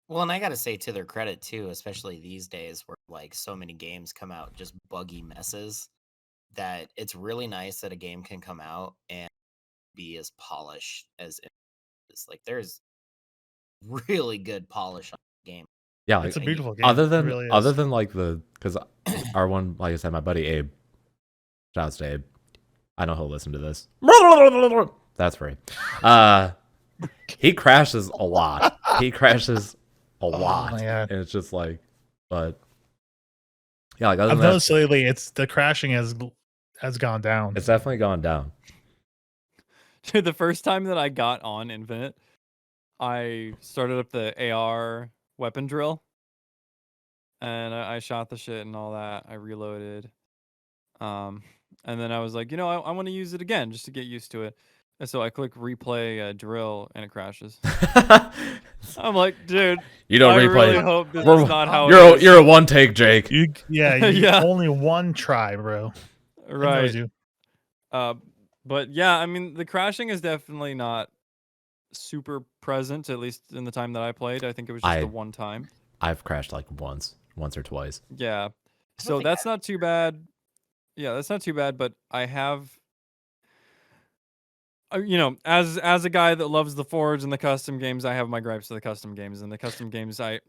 Well, and I gotta say to their credit too, especially these days where like so many games come out just buggy messes, that it's really nice that a game can come out and be as polished as it is. Like there's really good polish on the game. yeah. It's a Like beautiful game. other It than really is. other than like because our one, like I said, my buddy Abe, shouts to Abe. I know he'll listen to this. That's free. He crashes a lot. He crashes a lot, my God. and it's just like, but yeah, like other I've than that, noticed lately, it's the crashing has gone down. it's definitely gone down. Dude, the first time that I got on Infinite, I started up the AR weapon drill, and I shot the shit and all that. I reloaded, and then I was like, I want to use it again just to get used to it. And so I click replay drill, and it crashes. I'm like, dude, You don't I replay. really hope this We're- is not how you're it is. you're a one take, Jake. Yeah. Only one try, bro. It knows Right. you. But yeah, I mean, the crashing is definitely not super present, at least in the time that I played. I think it was just the one time. I've crashed like once or twice. Yeah. So think that's not too bad. Yeah, that's not too bad, but I have as a guy that loves the Forge and the custom games, I have my gripes to the custom games. And the custom games, I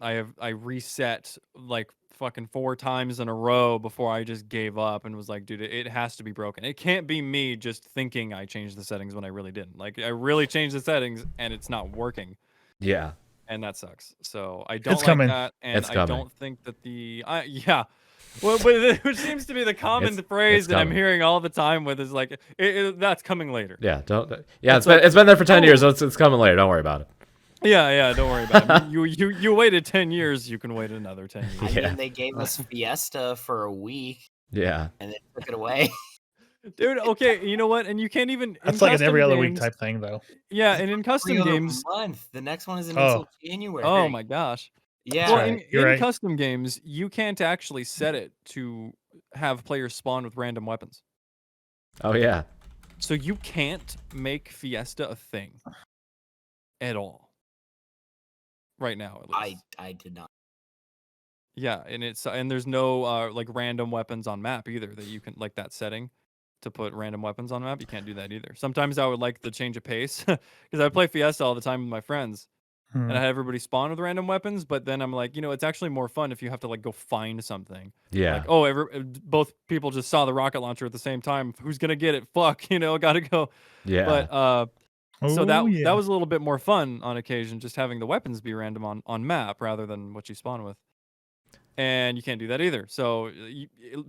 reset like fucking 4 times in a row before I just gave up and was like, dude, it has to be broken. It can't be me just thinking I changed the settings when I really didn't. Like, I really changed the settings and it's not working, Yeah, and that sucks. So I don't It's like coming. that, and It's I coming. don't think that yeah. Well, but which seems to be the common It's phrase that I'm coming. hearing all the time with is like, that's coming later. Yeah, don't. Yeah, It's it's been there for 10 years. oh. So it's coming later. Don't worry about it. Yeah, don't worry about it. You waited 10 years, you can wait another 10 years. I Yeah. mean, they gave us Fiesta for a week Yeah, and then took it away. Dude, okay, you know what? And you can't even That's in like an every custom other week games- type thing, though. Yeah, and in Every custom other games, month. The next one isn't Oh. until January. oh my gosh. Yeah. Well, right. in You're right. custom games, you can't actually set it to have players spawn with random weapons. oh yeah, So you can't make Fiesta a thing at all. Right now, at least. I did not. Yeah, and there's no like random weapons on map either that you can like that setting to put random weapons on map. You can't do that either. Sometimes I would like the change of pace because I play Fiesta all the time with my friends Hmm. and I had everybody spawn with random weapons. But then I'm like, it's actually more fun if you have to like go find something. yeah, Like, oh, both people just saw the rocket launcher at the same time. Who's gonna get it? Fuck, gotta go. yeah. But so Oh, that yeah. was a little bit more fun on occasion, just having the weapons be random on map rather than what you spawn with. And you can't do that either. So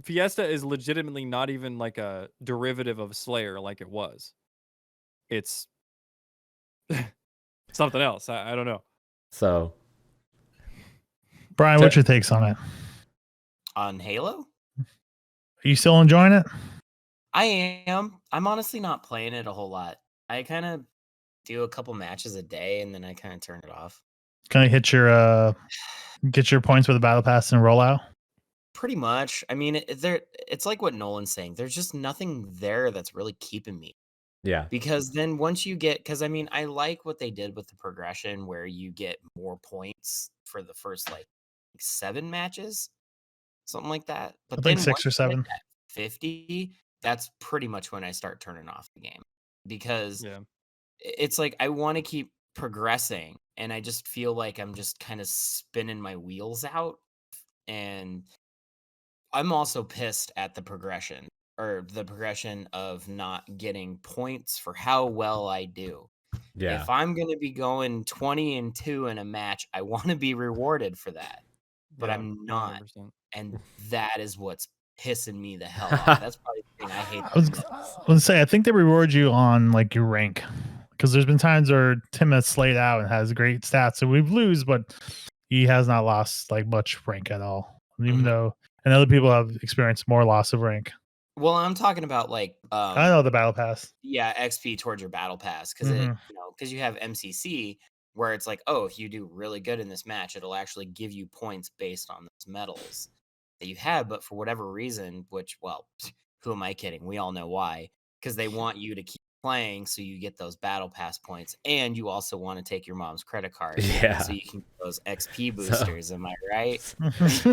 Fiesta is legitimately not even like a derivative of Slayer like it was. It's something else. I don't know. So Brian, what's your takes on it? On Halo? Are you still enjoying it? I am. I'm honestly not playing it a whole lot. I kind of do a couple matches a day and then I kind of turn it off. Can I hit your get your points with the battle pass and roll out? Pretty much. I mean, it's like what Nolan's saying. There's just nothing there that's really keeping me. yeah, Because then once you get, because I mean, I like what they did with the progression where you get more points for the first like 7 matches, something like that. But I think then 6 or once you hit 7. that 50, that's pretty much when I start turning off the game because Yeah. it's like I want to keep progressing and I just feel like I'm just kind of spinning my wheels out. And I'm also pissed at the progression of not getting points for how well I do. yeah. If I'm going to be going 20-2 in a match, I want to be rewarded for that. But Yeah, I'm not. 100%. And that is what's pissing me the hell off. That's probably the thing I hate I the was most. gonna say I think they reward you on like your rank because there's been times where Tim has slayed out and has great stats, so we lose, but he has not lost like much rank at all. Even Mhm. though and other people have experienced more loss of rank. Well, I'm talking about like I know the battle pass. yeah, XP towards your battle pass because Mhm. because you have MCC where it's like, oh, if you do really good in this match, it'll actually give you points based on those medals that you have. But for whatever reason, which, well, who am I kidding? We all know why. Because they want you to keep playing so you get those battle pass points, and you also want to take your mom's credit card Yeah. so you can get those XP boosters. Am I right? So it's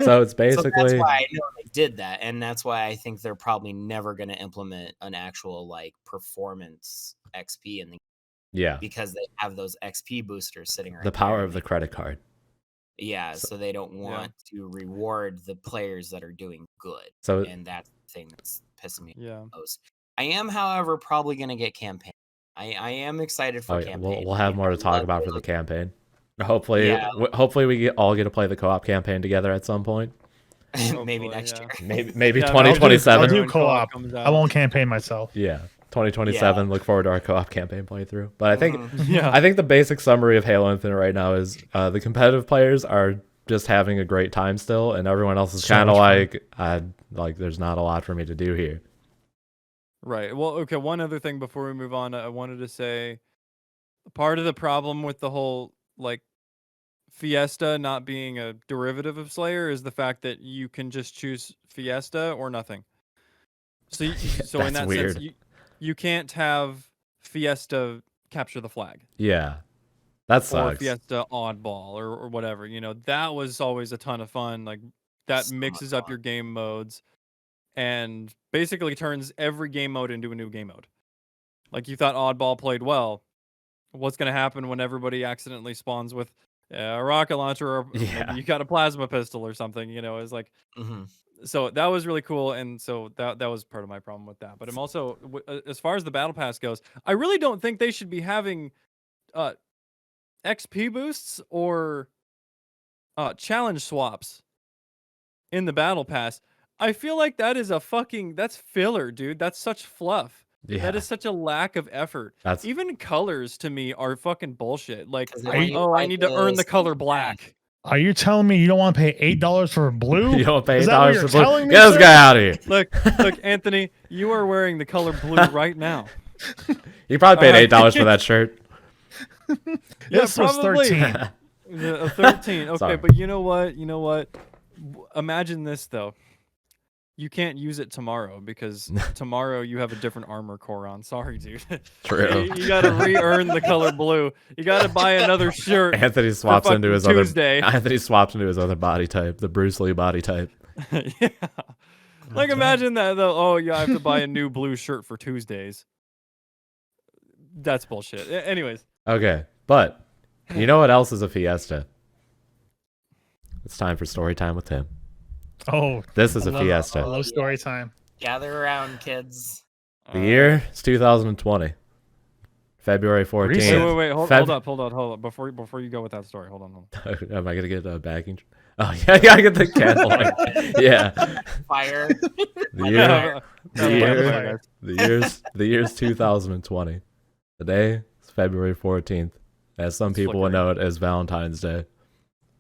So that's basically why I know they did that, and that's why I think they're probably never going to implement an actual like performance XP in the yeah, because they have those XP boosters sitting right the power there, of the credit card. yeah, So- so they don't want to reward the players that are doing good, So and that's the thing that's pissing me Yeah. most. I am, however, probably going to get campaign. I am excited for oh, yeah, campaign. we'll have I more to talk love about for the Halo. campaign. Hopefully, Yeah. hopefully we all get to play the co-op campaign together at some point. Maybe Hopefully, next yeah. year. Maybe Yeah, I'll do 2027. When co-op. comes I out. won't campaign myself. Yeah, 2027. Look forward to our co-op campaign playthrough. But I think Mhm. Yeah. I think the basic summary of Halo Infinite right now is the competitive players are just having a great time still, and everyone else is So kind of much fun. like there's not a lot for me to do here. Right. Well, okay, one other thing before we move on, I wanted to say part of the problem with the whole like Fiesta not being a derivative of Slayer is the fact that you can just choose Fiesta or nothing. So so in That's that weird. sense you can't have Fiesta capture the flag Yeah, that or sucks. Fiesta oddball or whatever. That was always a ton of fun. Like that So much mixes up fun. your game modes and basically turns every game mode into a new game mode. Like you thought Oddball played well. What's going to happen when everybody accidentally spawns with a rocket launcher, or Yeah. maybe you got a plasma pistol or something? You know, it's like. Mhm. So that was really cool, and so that was part of my problem with that. But I'm also, as far as the battle pass goes, I really don't think they should be having XP boosts or challenge swaps in the battle pass. I feel like that is that's filler, dude. That's such fluff. Yeah. That is such a lack of effort. That's Even colors to me are fucking bullshit. Like, 'Cause they want you to oh, I find need to earn the the color sneak black. Are you telling me you don't want to pay $8 for blue? you don't pay Is that what $8 you're for blue. telling me, Get this sir? guy out of here. Look, Anthony, you are wearing the color blue right now. You probably paid $8 for that shirt. This was probably. 13. 13. Okay, Sorry. but you know what? Imagine this though. You can't use it tomorrow because tomorrow you have a different armor core on. Sorry, dude. True. You gotta re-earn the color blue. You gotta buy another shirt. Anthony swaps fucking into his Tuesday. Anthony swaps into his other body type, the Bruce Lee body type. Yeah. Like imagine that though. Oh, yeah, I have to buy a new blue shirt for Tuesdays. That's bullshit. Anyways. Okay, but you know what else is a fiesta? It's time for story time with Tim. Oh, This is I a love- fiesta. I love story time. Gather around, kids. The year is 2020, February 14th. Recent. Wait. Hold up. Before you go with that story, hold on. Am I gonna get a backing? Oh yeah, I gotta get the candle. Yeah. Fire. The year, No, the year, fire. the year's 2020. Today is February 14th, as some people would know it as Valentine's Day.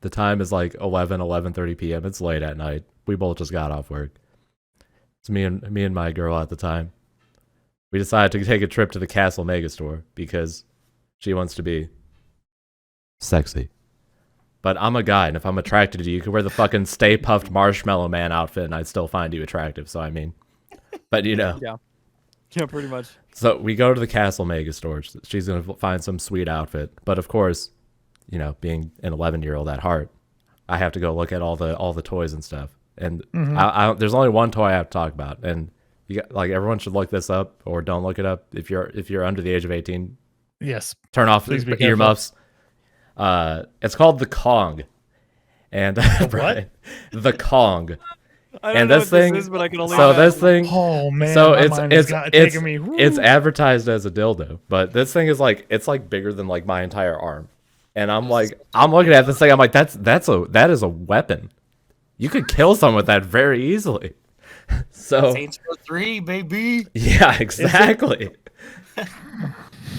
The time is like 11:30 p.m. It's late at night. We both just got off work. It's me and my girl at the time. We decided to take a trip to the Castle Megastore because she wants to be sexy. But I'm a guy, and if I'm attracted to you, you could wear the fucking Stay Puffed Marshmallow Man outfit, and I'd still find you attractive. So I mean, but you know. Yeah, pretty much. So we go to the Castle Megastore. She's gonna find some sweet outfit, but of course, you know, being an 11-year-old at heart, I have to go look at all the toys and stuff. And I there's only one toy I have to talk about, and you got, like everyone should look this up or don't look it up if you're under the age of 18. Yes. Turn off Please be earmuffs. It's called the Kong, and Brian, the Kong. I don't And know this what thing, this is, but I can only so imagine. this thing, Oh man. so my mind has taken me. it's advertised as a dildo, but this thing is like it's like bigger than like my entire arm, and I'm looking at this thing, I'm like that is a weapon. You could kill someone with that very easily. So Saints Row 3, baby. yeah, exactly.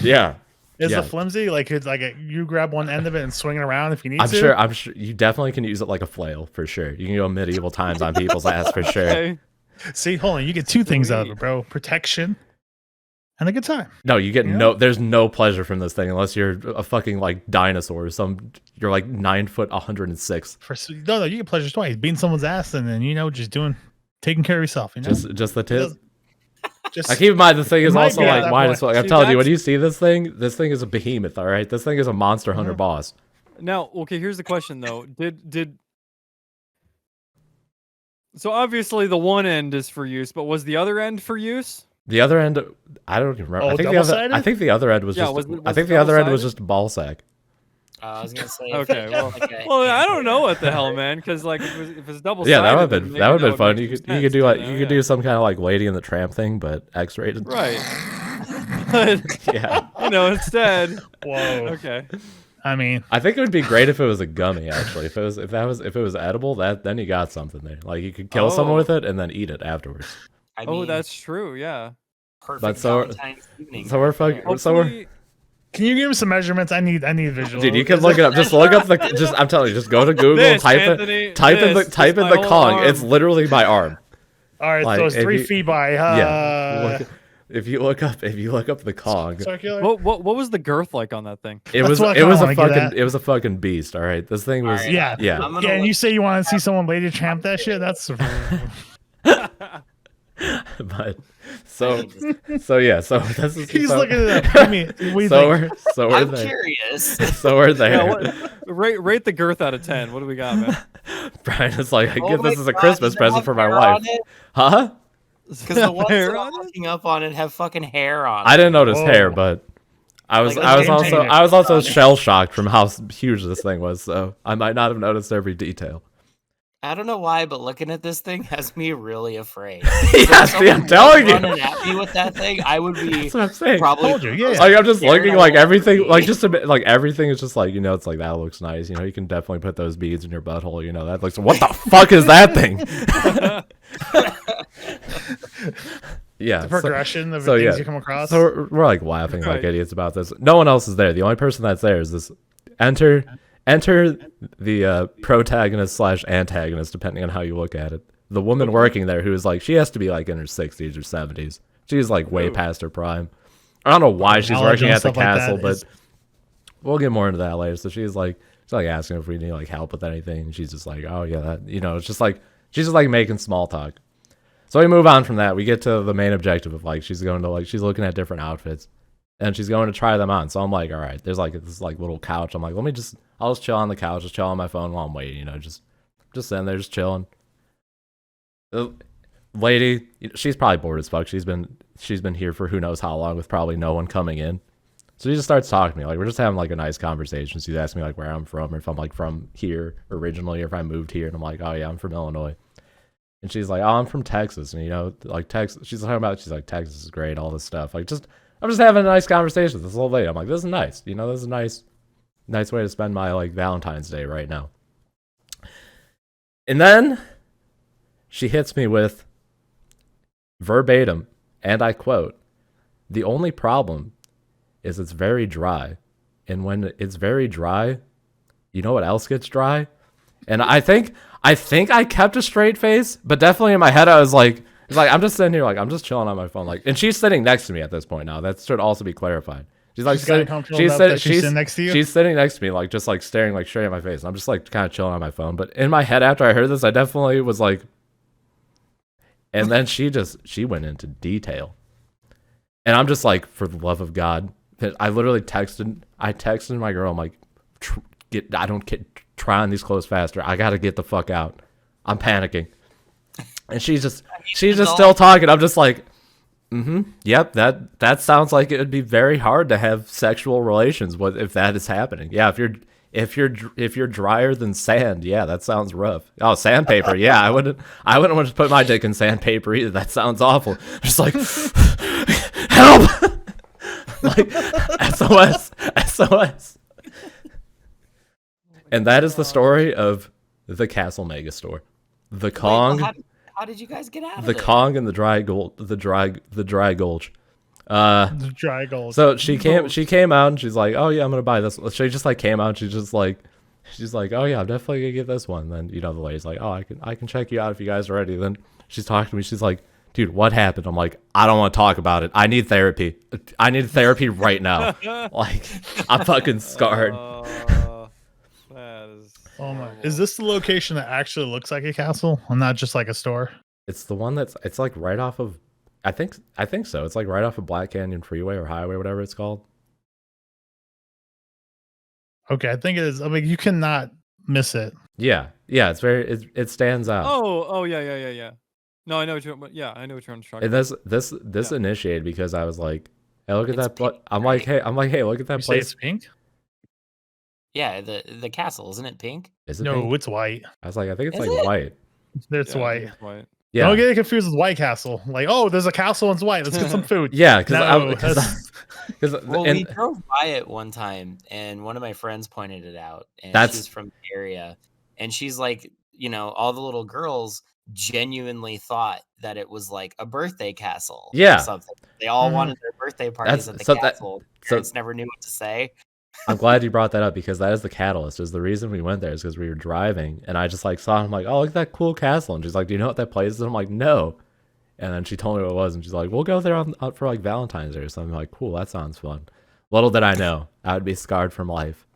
Yeah. Is Yeah. the flimsy like it's like you grab one end of it and swing it around if you need to? I'm sure you definitely can use it like a flail for sure. You can go medieval times on people's ass for sure. Okay. See, hold on, you get two things out of Sweet. it, bro: protection and a good time. No, you get Yeah. there's no pleasure from this thing unless you're a fucking like dinosaur or you're like 9 foot 106. No, you get pleasure twice: beating someone's ass and then just taking care of yourself. You know, Just the tip. just I keep in mind this thing is might also be at like that wide point. as fuck. I'm See, telling you, when that's- you see this thing is a behemoth, all right? This thing is a monster hunter boss. Now, okay, here's the question though. Did So obviously the one end is for use, but was the other end for use? The other end, I don't even remember. Oh, I think double-sided? I think the other end was Yeah, just. was it- I was think it the other end was double-sided? just a ball sack. I was gonna say. Okay, well, like well, I don't know what the hell, man, because like if it's double Yeah, sided, that would have been fun. You could do like you could do do some kind of like Lady and the Tramp thing, but X-rated. right. But Yeah. instead, whoa. okay. I mean, I think it would be great if it was a gummy. Actually, if it was edible, then you got something there. Like you could kill someone Oh. with it and then eat it afterwards. I Oh, mean, that's true. Yeah. perfect. but so- Valentine's evening so we're right fucking- there. So we're- Hopefully- can you give me some measurements? I need visual. Dude, you can look it up. Just look up I'm telling you, just go to Google, This, type Anthony, in the this type is in my the whole Kong. arm. It's literally my arm. All right, like, so it's if 3 you- feet by. Yeah. If you look up the Kong, circular. What was the girth like on that thing? it was what I it was kinda a wanna get fucking at. it was a fucking beast. All right, this thing was All right. Yeah, yeah. I'm gonna yeah. And look- you say you want to see someone lady tramp that shit? That's But so yeah, so this is he's so, looking it up. Give me. What do you think? we're I'm there. curious. So we're there. Yeah, rate the girth out of 10. What do we got, man? Brian is like, I Oh give my this as a God, Christmas does it present have for my hair wife. on it? Huh? Because the ones Hair that I'm on it? looking up on it have fucking hair on. I didn't notice Whoa. hair, but I was Like, I was game also changer. I was also On it. shell shocked from how huge this thing was, so I might not have noticed every detail. I don't know why, but looking at this thing has me really afraid. Yeah, see, I'm telling you. Running at me with that thing, I would be That's what I'm saying. probably. Told you, yeah. Like I'm just scared looking I like won't everything, be. like just a bit, like everything is just like it's like that looks nice. You can definitely put those beads in your butthole. That looks. What the fuck is that thing? Yeah. The progression of so, things yeah. you come across. So we're like laughing like Right. idiots about this. No one else is there. The only person that's there is this enter the protagonist / antagonist, depending on how you look at it. The woman working there who is like, she has to be like in her 60s or 70s. She's like way Ooh. past her prime. I don't know why she's Knowledge working and at the stuff like that castle, but is- we'll get more into that later. So she's like asking if we need like help with anything. And she's just like, oh yeah, that it's just like she's just like making small talk. So we move on from that. We get to the main objective of like she's looking at different outfits and she's going to try them on. So I'm like, all right, there's like this like little couch. I'm like, I'll just chill on the couch, just chill on my phone while I'm waiting, just sitting there, just chilling. The lady, she's probably bored as fuck. She's been here for who knows how long with probably no one coming in. So he just starts talking to me. Like, we're just having like a nice conversation. She's asking me like where I'm from, or if I'm like from here originally, or if I moved here. And I'm like, oh yeah, I'm from Illinois. And she's like, oh, I'm from Texas. And like Texas, she's like, Texas is great, all this stuff. Like, I'm just having a nice conversation with this old lady. I'm like, this is nice. This is a nice way to spend my like Valentine's Day right now. And then she hits me with verbatim, and I quote, "The only problem is it's very dry. And when it's very dry, you know what else gets dry?" And I think I kept a straight face, but definitely in my head I was like, I'm just sitting here like I'm just chilling on my phone, like, and she's sitting next to me at this point now. That should also be clarified. She's like gotten comfortable enough that she's sitting next to you? She's sitting next to me, like just like staring like straight at my face. And I'm just like kind of chilling on my phone. But in my head after I heard this, I definitely was like, and then she went into detail. And I'm just like, for the love of God, I texted my girl. I'm like, try on these clothes faster. I gotta get the fuck out. I'm panicking. And she's just still talking. I'm just like, yep, that sounds like it would be very hard to have sexual relations if that is happening. Yeah, if you're drier than sand, yeah, that sounds rough. Oh, sandpaper, yeah, I wouldn't want to put my dick in sandpaper either. That sounds awful. Just like, help, like SOS. And that is the story of the Castle Megastore, the Kong. Wait, well, how did you guys get out of The it? Kong and the dry gulch. The dry gold. So she came out and she's like, oh yeah, I'm gonna buy this. She just like came out and she's like, oh yeah, I'm definitely gonna get this one. Then the lady's like, oh, I can check you out if you guys are ready. Then she's talking to me. She's like, dude, what happened? I'm like, I don't want to talk about it. I need therapy. I need therapy right now. Like, I'm fucking scarred. That is. Oh my! Is this the location that actually looks like a castle, and not just like a store? It's the one it's like right off of, I think so. It's like right off of Black Canyon Freeway or Highway, whatever it's called. Okay, I think it is. I mean, you cannot miss it. Yeah, it stands out. Oh yeah. No, I know what you're. I know what you're on track. And this initiated because I was like, hey, look at It's that. pink, I'm right? like, hey, look at that You say place. it's pink? Yeah, the castle, isn't it pink? Is it No, pink? it's white. I was like, I think it's Is like it? white. It's white. White. Yeah, Don't get it confused with White Castle. Like, oh, there's a castle and it's white. Let's get some food. yeah, No, because Well, we drove by it one time, and one of my friends pointed it out, and That's- she's from the area, and she's like, all the little girls genuinely thought that it was like a birthday castle. Yeah. Or something. They all Mhm. wanted their birthday parties at the so that- castle. so- Parents never knew what to say. I'm glad you brought that up because that is the catalyst. Is the reason we went there is because we were driving and I just like saw. I'm like, oh, look at that cool castle, and she's like, do you know what that place is? And I'm like, no. And then she told me what it was, and she's like, we'll go there for like Valentine's Day or something. I'm like, cool, that sounds fun. Little did I know, I would be scarred from life.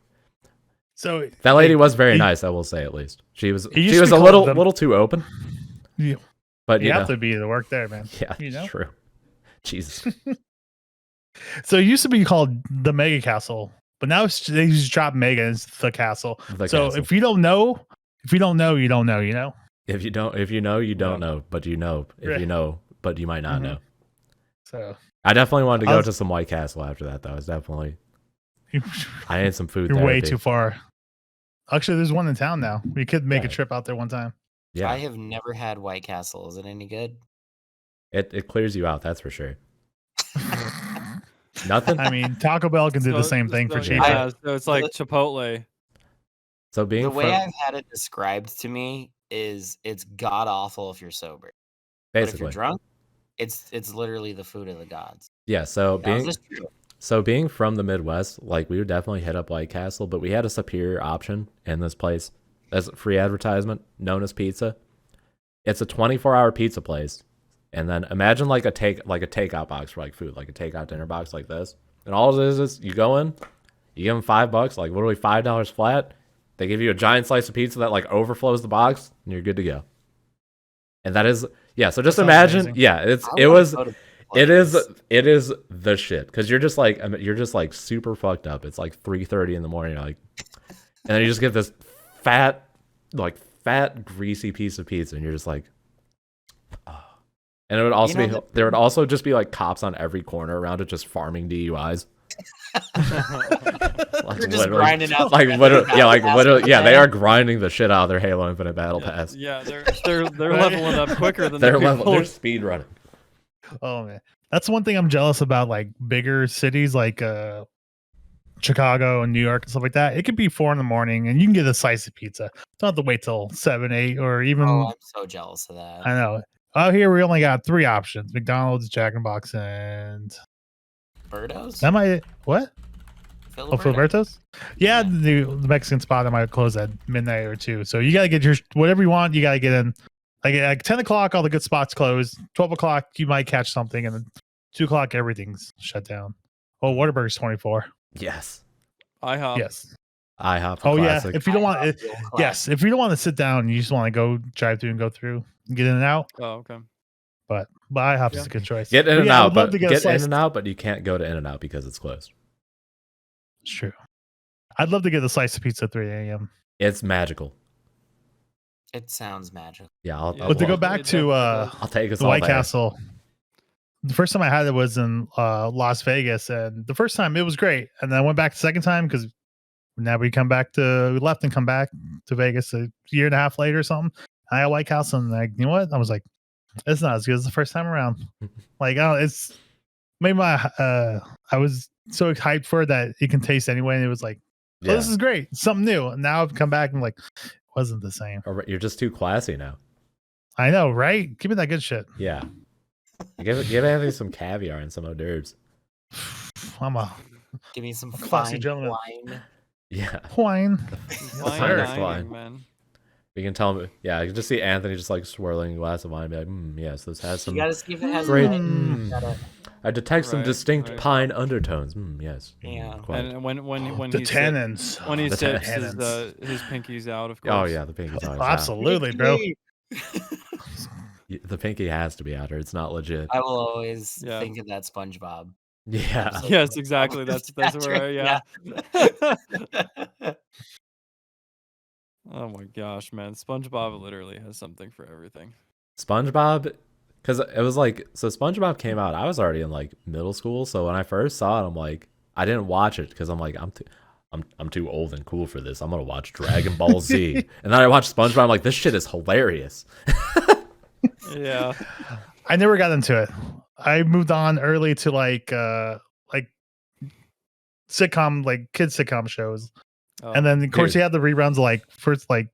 So That lady like, was very he- nice, I will say at least. She was He used she to was be a called little too open. You, But you you know, have to be to work there, man. yeah, you know? true. Jesus. So it used to be called the Mega Castle, but now they just drop Mega as the castle. The So castle. if you don't know, you don't know. You know. If you know, you don't Yeah. know, but you know, if Right. you know, but you might not Mhm. know. So I definitely wanted to I go was- to some White Castle after that, though. It's definitely I need some food you're way therapy. too far. Actually, there's one in town now. We could make a Yeah. trip out there one time. Yeah, I have never had White Castle. Is it any good? it clears you out. That's for sure. Nothing. I mean, Taco Bell can do the same thing for cheaper. Yeah, so it's like Chipotle. So being The way from I've had it described to me is it's god awful if you're sober. But if you're basically, drunk, it's literally the food of the gods. yeah. So Now, is being this true? So being from the Midwest, like we would definitely hit up White Castle, but we had a superior option in this place as a free advertisement known as pizza. It's a 24-hour pizza place. And then imagine like a takeout box for like food, like a takeout dinner box like this. And all it is you go in, you give them $5, like literally $5 flat. They give you a giant slice of pizza that like overflows the box, and you're good to go. And that is so just That sounds imagine, amazing. yeah, I wanna go to this it is the shit because you're just like super fucked up. It's like 3:30 in the morning, like, and then you just get this fat greasy piece of pizza, and you're just like, oh. And it would also You know, there would also just be like cops on every corner around it, just farming DUIs. Like, You're just literally- grinding out the like Battle literally, yeah, like Pass literally, yeah, they today. are grinding the shit out of their Halo Infinite Battle Pass. Yeah, they're leveling up quicker than They're the level, people. they're speed running. Oh man, that's one thing I'm jealous about. Like bigger cities, like Chicago and New York and stuff like that. It could be 4 a.m. and you can get a slice of pizza. Don't have to wait till 7, 8, or even. Oh, I'm so jealous of that. I know. Out here, we only got 3 options: McDonald's, Jack in the Box, and Birdos? that might what? Oh, Filiberto's? Yeah, Yeah. the Mexican spot that might close at midnight or 2. So you gotta get your whatever you want. You gotta get in. Like 10 o'clock, all the good spots close. 12 o'clock, you might catch something, and then 2 o'clock, everything's shut down. Oh, Whataburger's 24. Yes, IHOP. Yes. IHOP. Oh Classic. yeah. If you don't want, IHOP, real yes, if you don't want to sit down, you just want to go drive through and go through, and get in and out. Oh, okay. But IHOP Yeah. is a good choice. Get in But and yeah, I out, would love but to get a get in slice. and out, but you can't go to In and Out because it's closed. It's true. I'd love to get a slice of pizza at 3 a.m. It's magical. It sounds magical. Yeah, I'll, Yeah, I'll, But to go it back to definitely does. I'll take us the all White there. Castle, the first time I had it was in Las Vegas, and the first time it was great, and then I went back the second time because now we left and come back to Vegas a year and a half later or something. I had White Castle, and like, you know what? I was like, it's not as good as the first time around. Like, it's maybe I was so hyped for it that it can taste anyway, and it was like, oh, Yeah. this is great, something new. And now I've come back and like, wasn't the same. You're just too classy now. I know, right? Give me that good shit. Yeah. Give Anthony some caviar and some hors d'oeuvres. I'm a Give me some classy fine gentleman. wine. Yeah. wine. Fine sir. dining, Fine. man. We can tell him. Yeah, I can just see Anthony just like swirling a glass of wine. And be like, yes, this has You some. gotta see if it has Great. wine. Mm. Gotta- I detect some Right, distinct right. pine undertones. Yes. Yeah. Quite. And when The he tannins. when he The sips tannins. his pinky's out, of course. Oh yeah, the pinky's out. Absolutely, bro. The pinky has to be out, or it's not legit. I will always Yeah. think of that SpongeBob. Yeah. episode. Yes, exactly. That's where yeah. Oh my gosh, man. SpongeBob literally has something for everything. SpongeBob, because it was like, so SpongeBob came out. I was already in like middle school, so when I first saw it, I'm like, I didn't watch it because I'm like, I'm too old and cool for this. I'm gonna watch Dragon Ball Z, and then I watched SpongeBob. I'm like, this shit is hilarious. Yeah. I never got into it. I moved on early to like sitcom, like kids sitcom shows. Oh, And then of course dude. you had the reruns like first like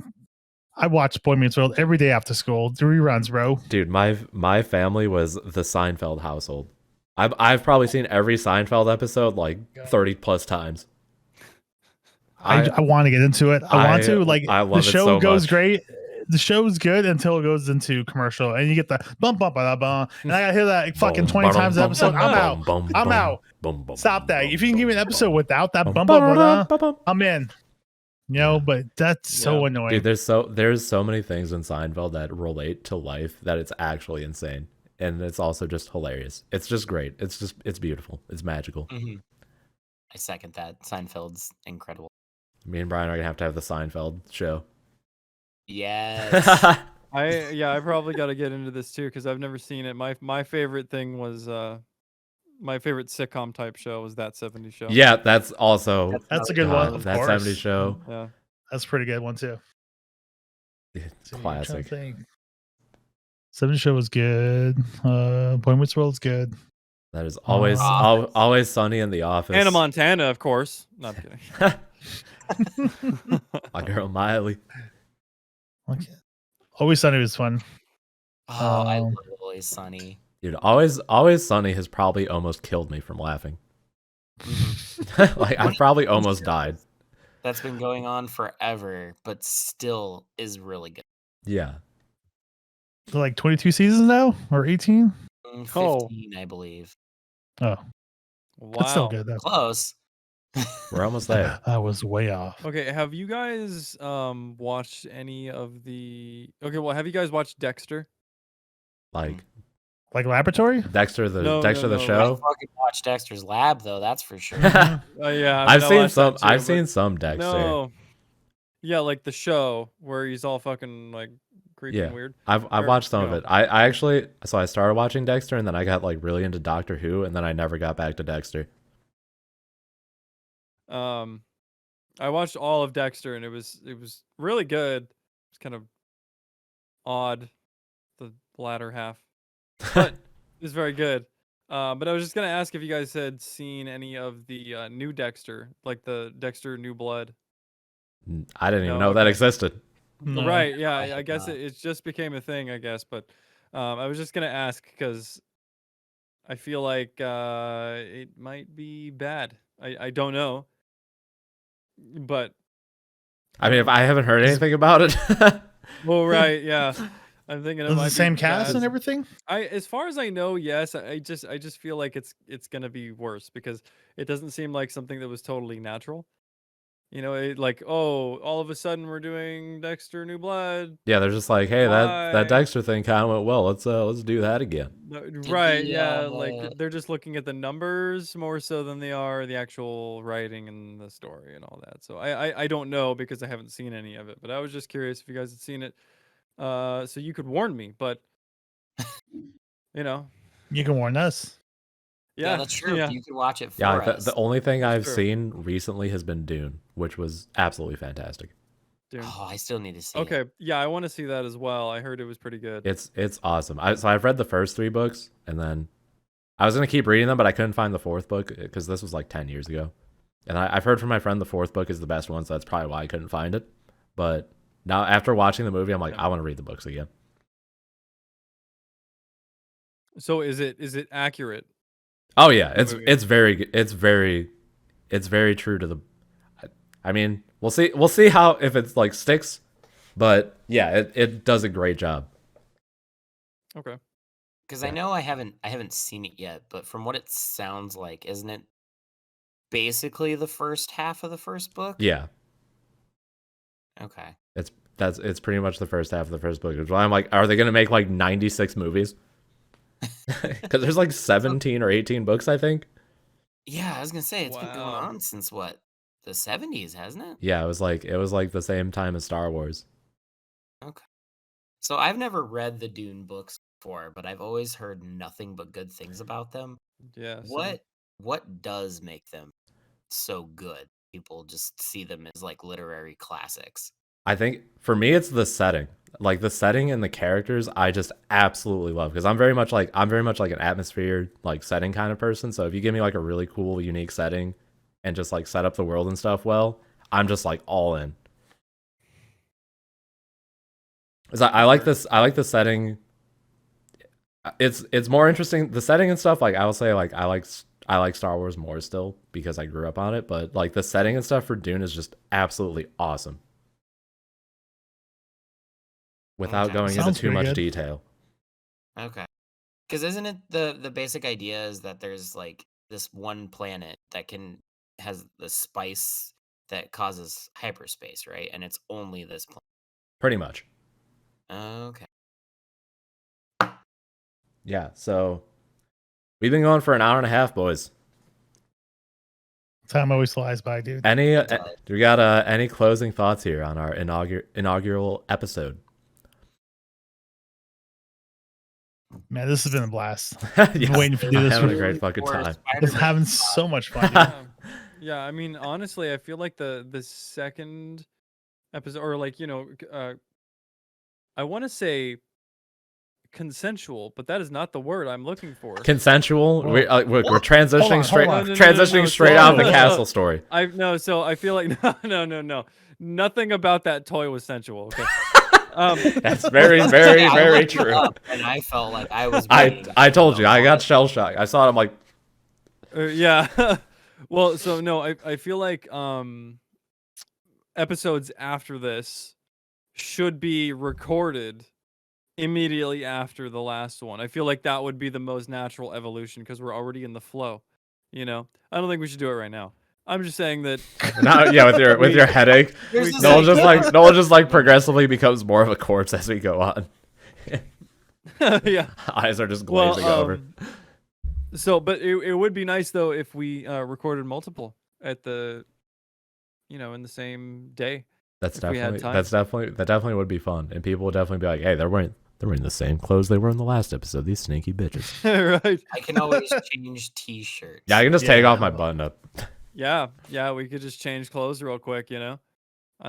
I watched Boy Meets World every day after school. The reruns, bro. Dude, my family was the Seinfeld household. I've probably seen every Seinfeld episode like 30 plus times. I want to get into it. I want to. Like I the love it show so goes much. great. The show's good until it goes into commercial, and you get the bum bum ba bum, and I gotta hear that fucking 20 times an episode. I'm out. I'm out. Stop that. If you can give me an episode without that bum bum ba, I'm in. You know, but that's so Yeah. annoying. Dude, there's so many things in Seinfeld that relate to life that it's actually insane, and it's also just hilarious. It's just great. It's beautiful. It's magical. Mhm. I second that. Seinfeld's incredible. Me and Brian are gonna have to have the Seinfeld show. Yes. I probably got to get into this too because I've never seen it. My favorite thing was my favorite sitcom type show was That 70s Show. Yeah, that's also That's a another good one, God, of that course. 70s show. Yeah. That's a pretty good one too. Dude, See, I'm trying to classic. think. 70 Show was good. Boy Meets World is good. That is always Office. always Sunny in the Office. Hannah Montana, of course. No, I'm kidding. My girl Miley. Okay. Always Sunny was fun. Oh, I Um, love Always Sunny. Dude, always Sunny has probably almost killed me from laughing. Like I've probably almost died. That's been going on forever, but still is really good. Yeah. like 22 seasons now or 18? 15, I believe. Oh, Wow. that's still good though. Close. We're almost there. I was way off. Okay, have you guys watched any of the have you guys watched Dexter? Like Like Laboratory? Dexter the No, Dexter no, the no, I show. fucking watched Dexter's Lab though, that's for sure. Yeah, I mean, I've I seen watched some that too, I've but seen some Dexter. No. Yeah, like the show where he's all fucking like creepy Yeah. and weird. I've Or, watched some you of know. it. I actually so I started watching Dexter and then I got like really into Doctor Who and then I never got back to Dexter. I watched all of Dexter and it was really good. It's kind of odd, the latter half, but it's very good. But I was just gonna ask if you guys had seen any of the new Dexter, like the Dexter New Blood. I didn't even No, know that okay. existed. No. Right? Yeah, I I have guess not. it just became a thing. I guess, but I was just gonna ask because I feel like it might be bad. I don't know, but I mean, if I haven't heard anything about it. well, right, yeah. I'm thinking it Is it might the same be cast bad. and everything? As far as I know, yes. I just feel like it's gonna be worse because it doesn't seem like something that was totally natural. You know, like all of a sudden we're doing Dexter New Blood. Yeah, they're just like, hey, that Why? Dexter thing kind of went well. Let's do that again. No, Did right, the, yeah, like they're just looking at the numbers more so than they are the actual writing and the story and all that. So I don't know because I haven't seen any of it, but I was just curious if you guys had seen it, so you could warn me. But you know, You can warn us. yeah, yeah, that's true. yeah, You can watch it for Yeah, like us. the only thing That's I've true. seen recently has been Dune, which was absolutely fantastic. dude. Oh, I still need to see it. Okay, yeah, I want to see that as well. I heard it was pretty good. It's awesome. So I've read the first 3 books, and then I was gonna keep reading them, but I couldn't find the 4th book because this was like 10 years ago. And I've heard from my friend the 4th book is the best one, so that's probably why I couldn't find it. But now after watching the movie, I'm like, Yeah. I want to read the books again. So is it accurate? Oh yeah, The movie. it's very true to the. I mean, we'll see how if it's like sticks, but yeah, it does a great job. Okay. Because I know I haven't seen it yet, but from what it sounds like, isn't it basically the first half of the first book? Yeah, Okay. it's pretty much the first half of the first book. Which is why I'm like, are they gonna make like 96 movies? Because there's like 17 or 18 books, I think. Yeah, I was gonna say it's been going Wow. on since what, the 70s, hasn't it? Yeah, it was like the same time as Star Wars. Okay. So I've never read the Dune books before, but I've always heard nothing but good things about them. Yeah. same. What does make them so good? People just see them as like literary classics. I think for me it's the setting. Like the setting and the characters I just absolutely love because I'm very much like an atmosphere like setting kind of person. So if you give me like a really cool unique setting and just like set up the world and stuff well, I'm just like all in. 'Cause I like this I like the setting. It's more interesting the setting and stuff like I will say like I like Star Wars more still because I grew up on it, but like the setting and stuff for Dune is just absolutely awesome. Without Okay. going into Sounds too pretty much good. detail. Okay. Because isn't it the basic idea is that there's like this one planet that has the spice that causes hyperspace, right? And it's only this planet. Pretty much. Okay. Yeah, so we've been going for an hour and a half, boys. Time always flies by, dude. Do we got any closing thoughts here on our inaugural episode? Man, this has been a blast. I've been Yes, waiting to do I'm this having for a great fucking For time. Just Spider-Man. having so much fun. Dude. Yeah. Yeah, I mean, honestly, I feel like the second episode, or like I want to say consensual, but that is not the word I'm looking for. Consensual. Whoa. We're What? transitioning Hold on, straight hold on. No, no, no, no, transitioning no, straight out of the slow. castle story. So I feel like no, nothing about that toy was sensual. Okay. That's very, very, I very looked it true. up, and I felt like I was. I being told you, I got bombarded. shell shock. I saw it. I'm like, Yeah. Well, so no, I feel like episodes after this should be recorded immediately after the last one. I feel like that would be the most natural evolution because we're already in the flow. I don't think we should do it right now. I'm just saying that. now, yeah, with your headache, Here's We the Noel thing. just like progressively becomes more of a corpse as we go on. Yeah. Eyes are just Well, glazing over. So, but it would be nice though if we recorded multiple at the, in the same day. That's if we had definitely time. that definitely would be fun, and people would definitely be like, "Hey, they're wearing the same clothes they were in the last episode. These sneaky bitches." Right. I can always change T-shirts. Yeah, I can just Yeah, take off my hold button up. Yeah. We could just change clothes real quick, and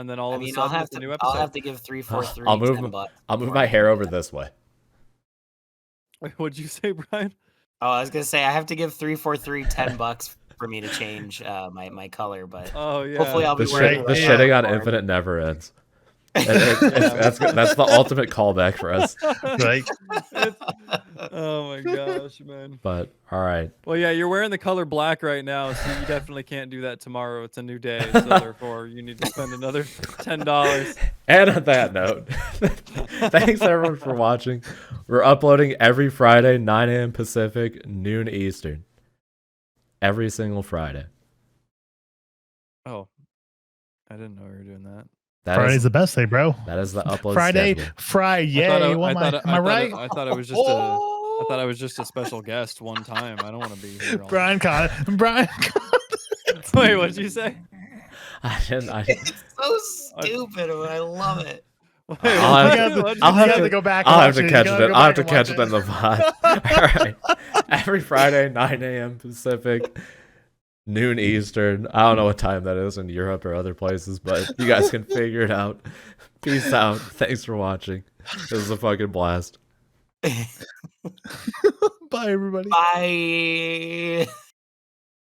then all I of a mean, sudden it's a new episode. I'll have to give 343 I'll move 10 bucks. I'll move before my I hair do over that. this way. Wait, what'd you say, Brian? Oh, I was gonna say I have to give 343 10 bucks for me to change my color, but Oh yeah. hopefully I'll be The wearing the yeah. shitting on uniform. Infinite never ends. That's the ultimate callback for us. Right? Oh my gosh, man. But all right, Well, yeah, you're wearing the color black right now, so you definitely can't do that tomorrow. It's a new day, so therefore you need to spend another $10. and on that note, thanks everyone for watching. We're uploading every Friday, 9 a.m. Pacific, noon Eastern. Every single Friday. Oh, I didn't know we were doing that. That Friday's is the best day, bro. that is the upload Friday, schedule. Friday. Am I right? I thought I was just a special guest one time. I don't want to be here. Brian Con. Brian. Wait, what'd you say? I didn't. It's so stupid, but I love it. Wait, I'll what'd have you- to- what'd you I'll say? have to- go back. I'll and have watch to it. catch You it. gotta go I'll have back to and catch it watch in the VOD. All right. Every Friday, 9 a.m. Pacific, noon Eastern. I don't know what time that is in Europe or other places, but you guys can figure it out. Peace out. Thanks for watching. This is a fucking blast. Bye, everybody. Bye.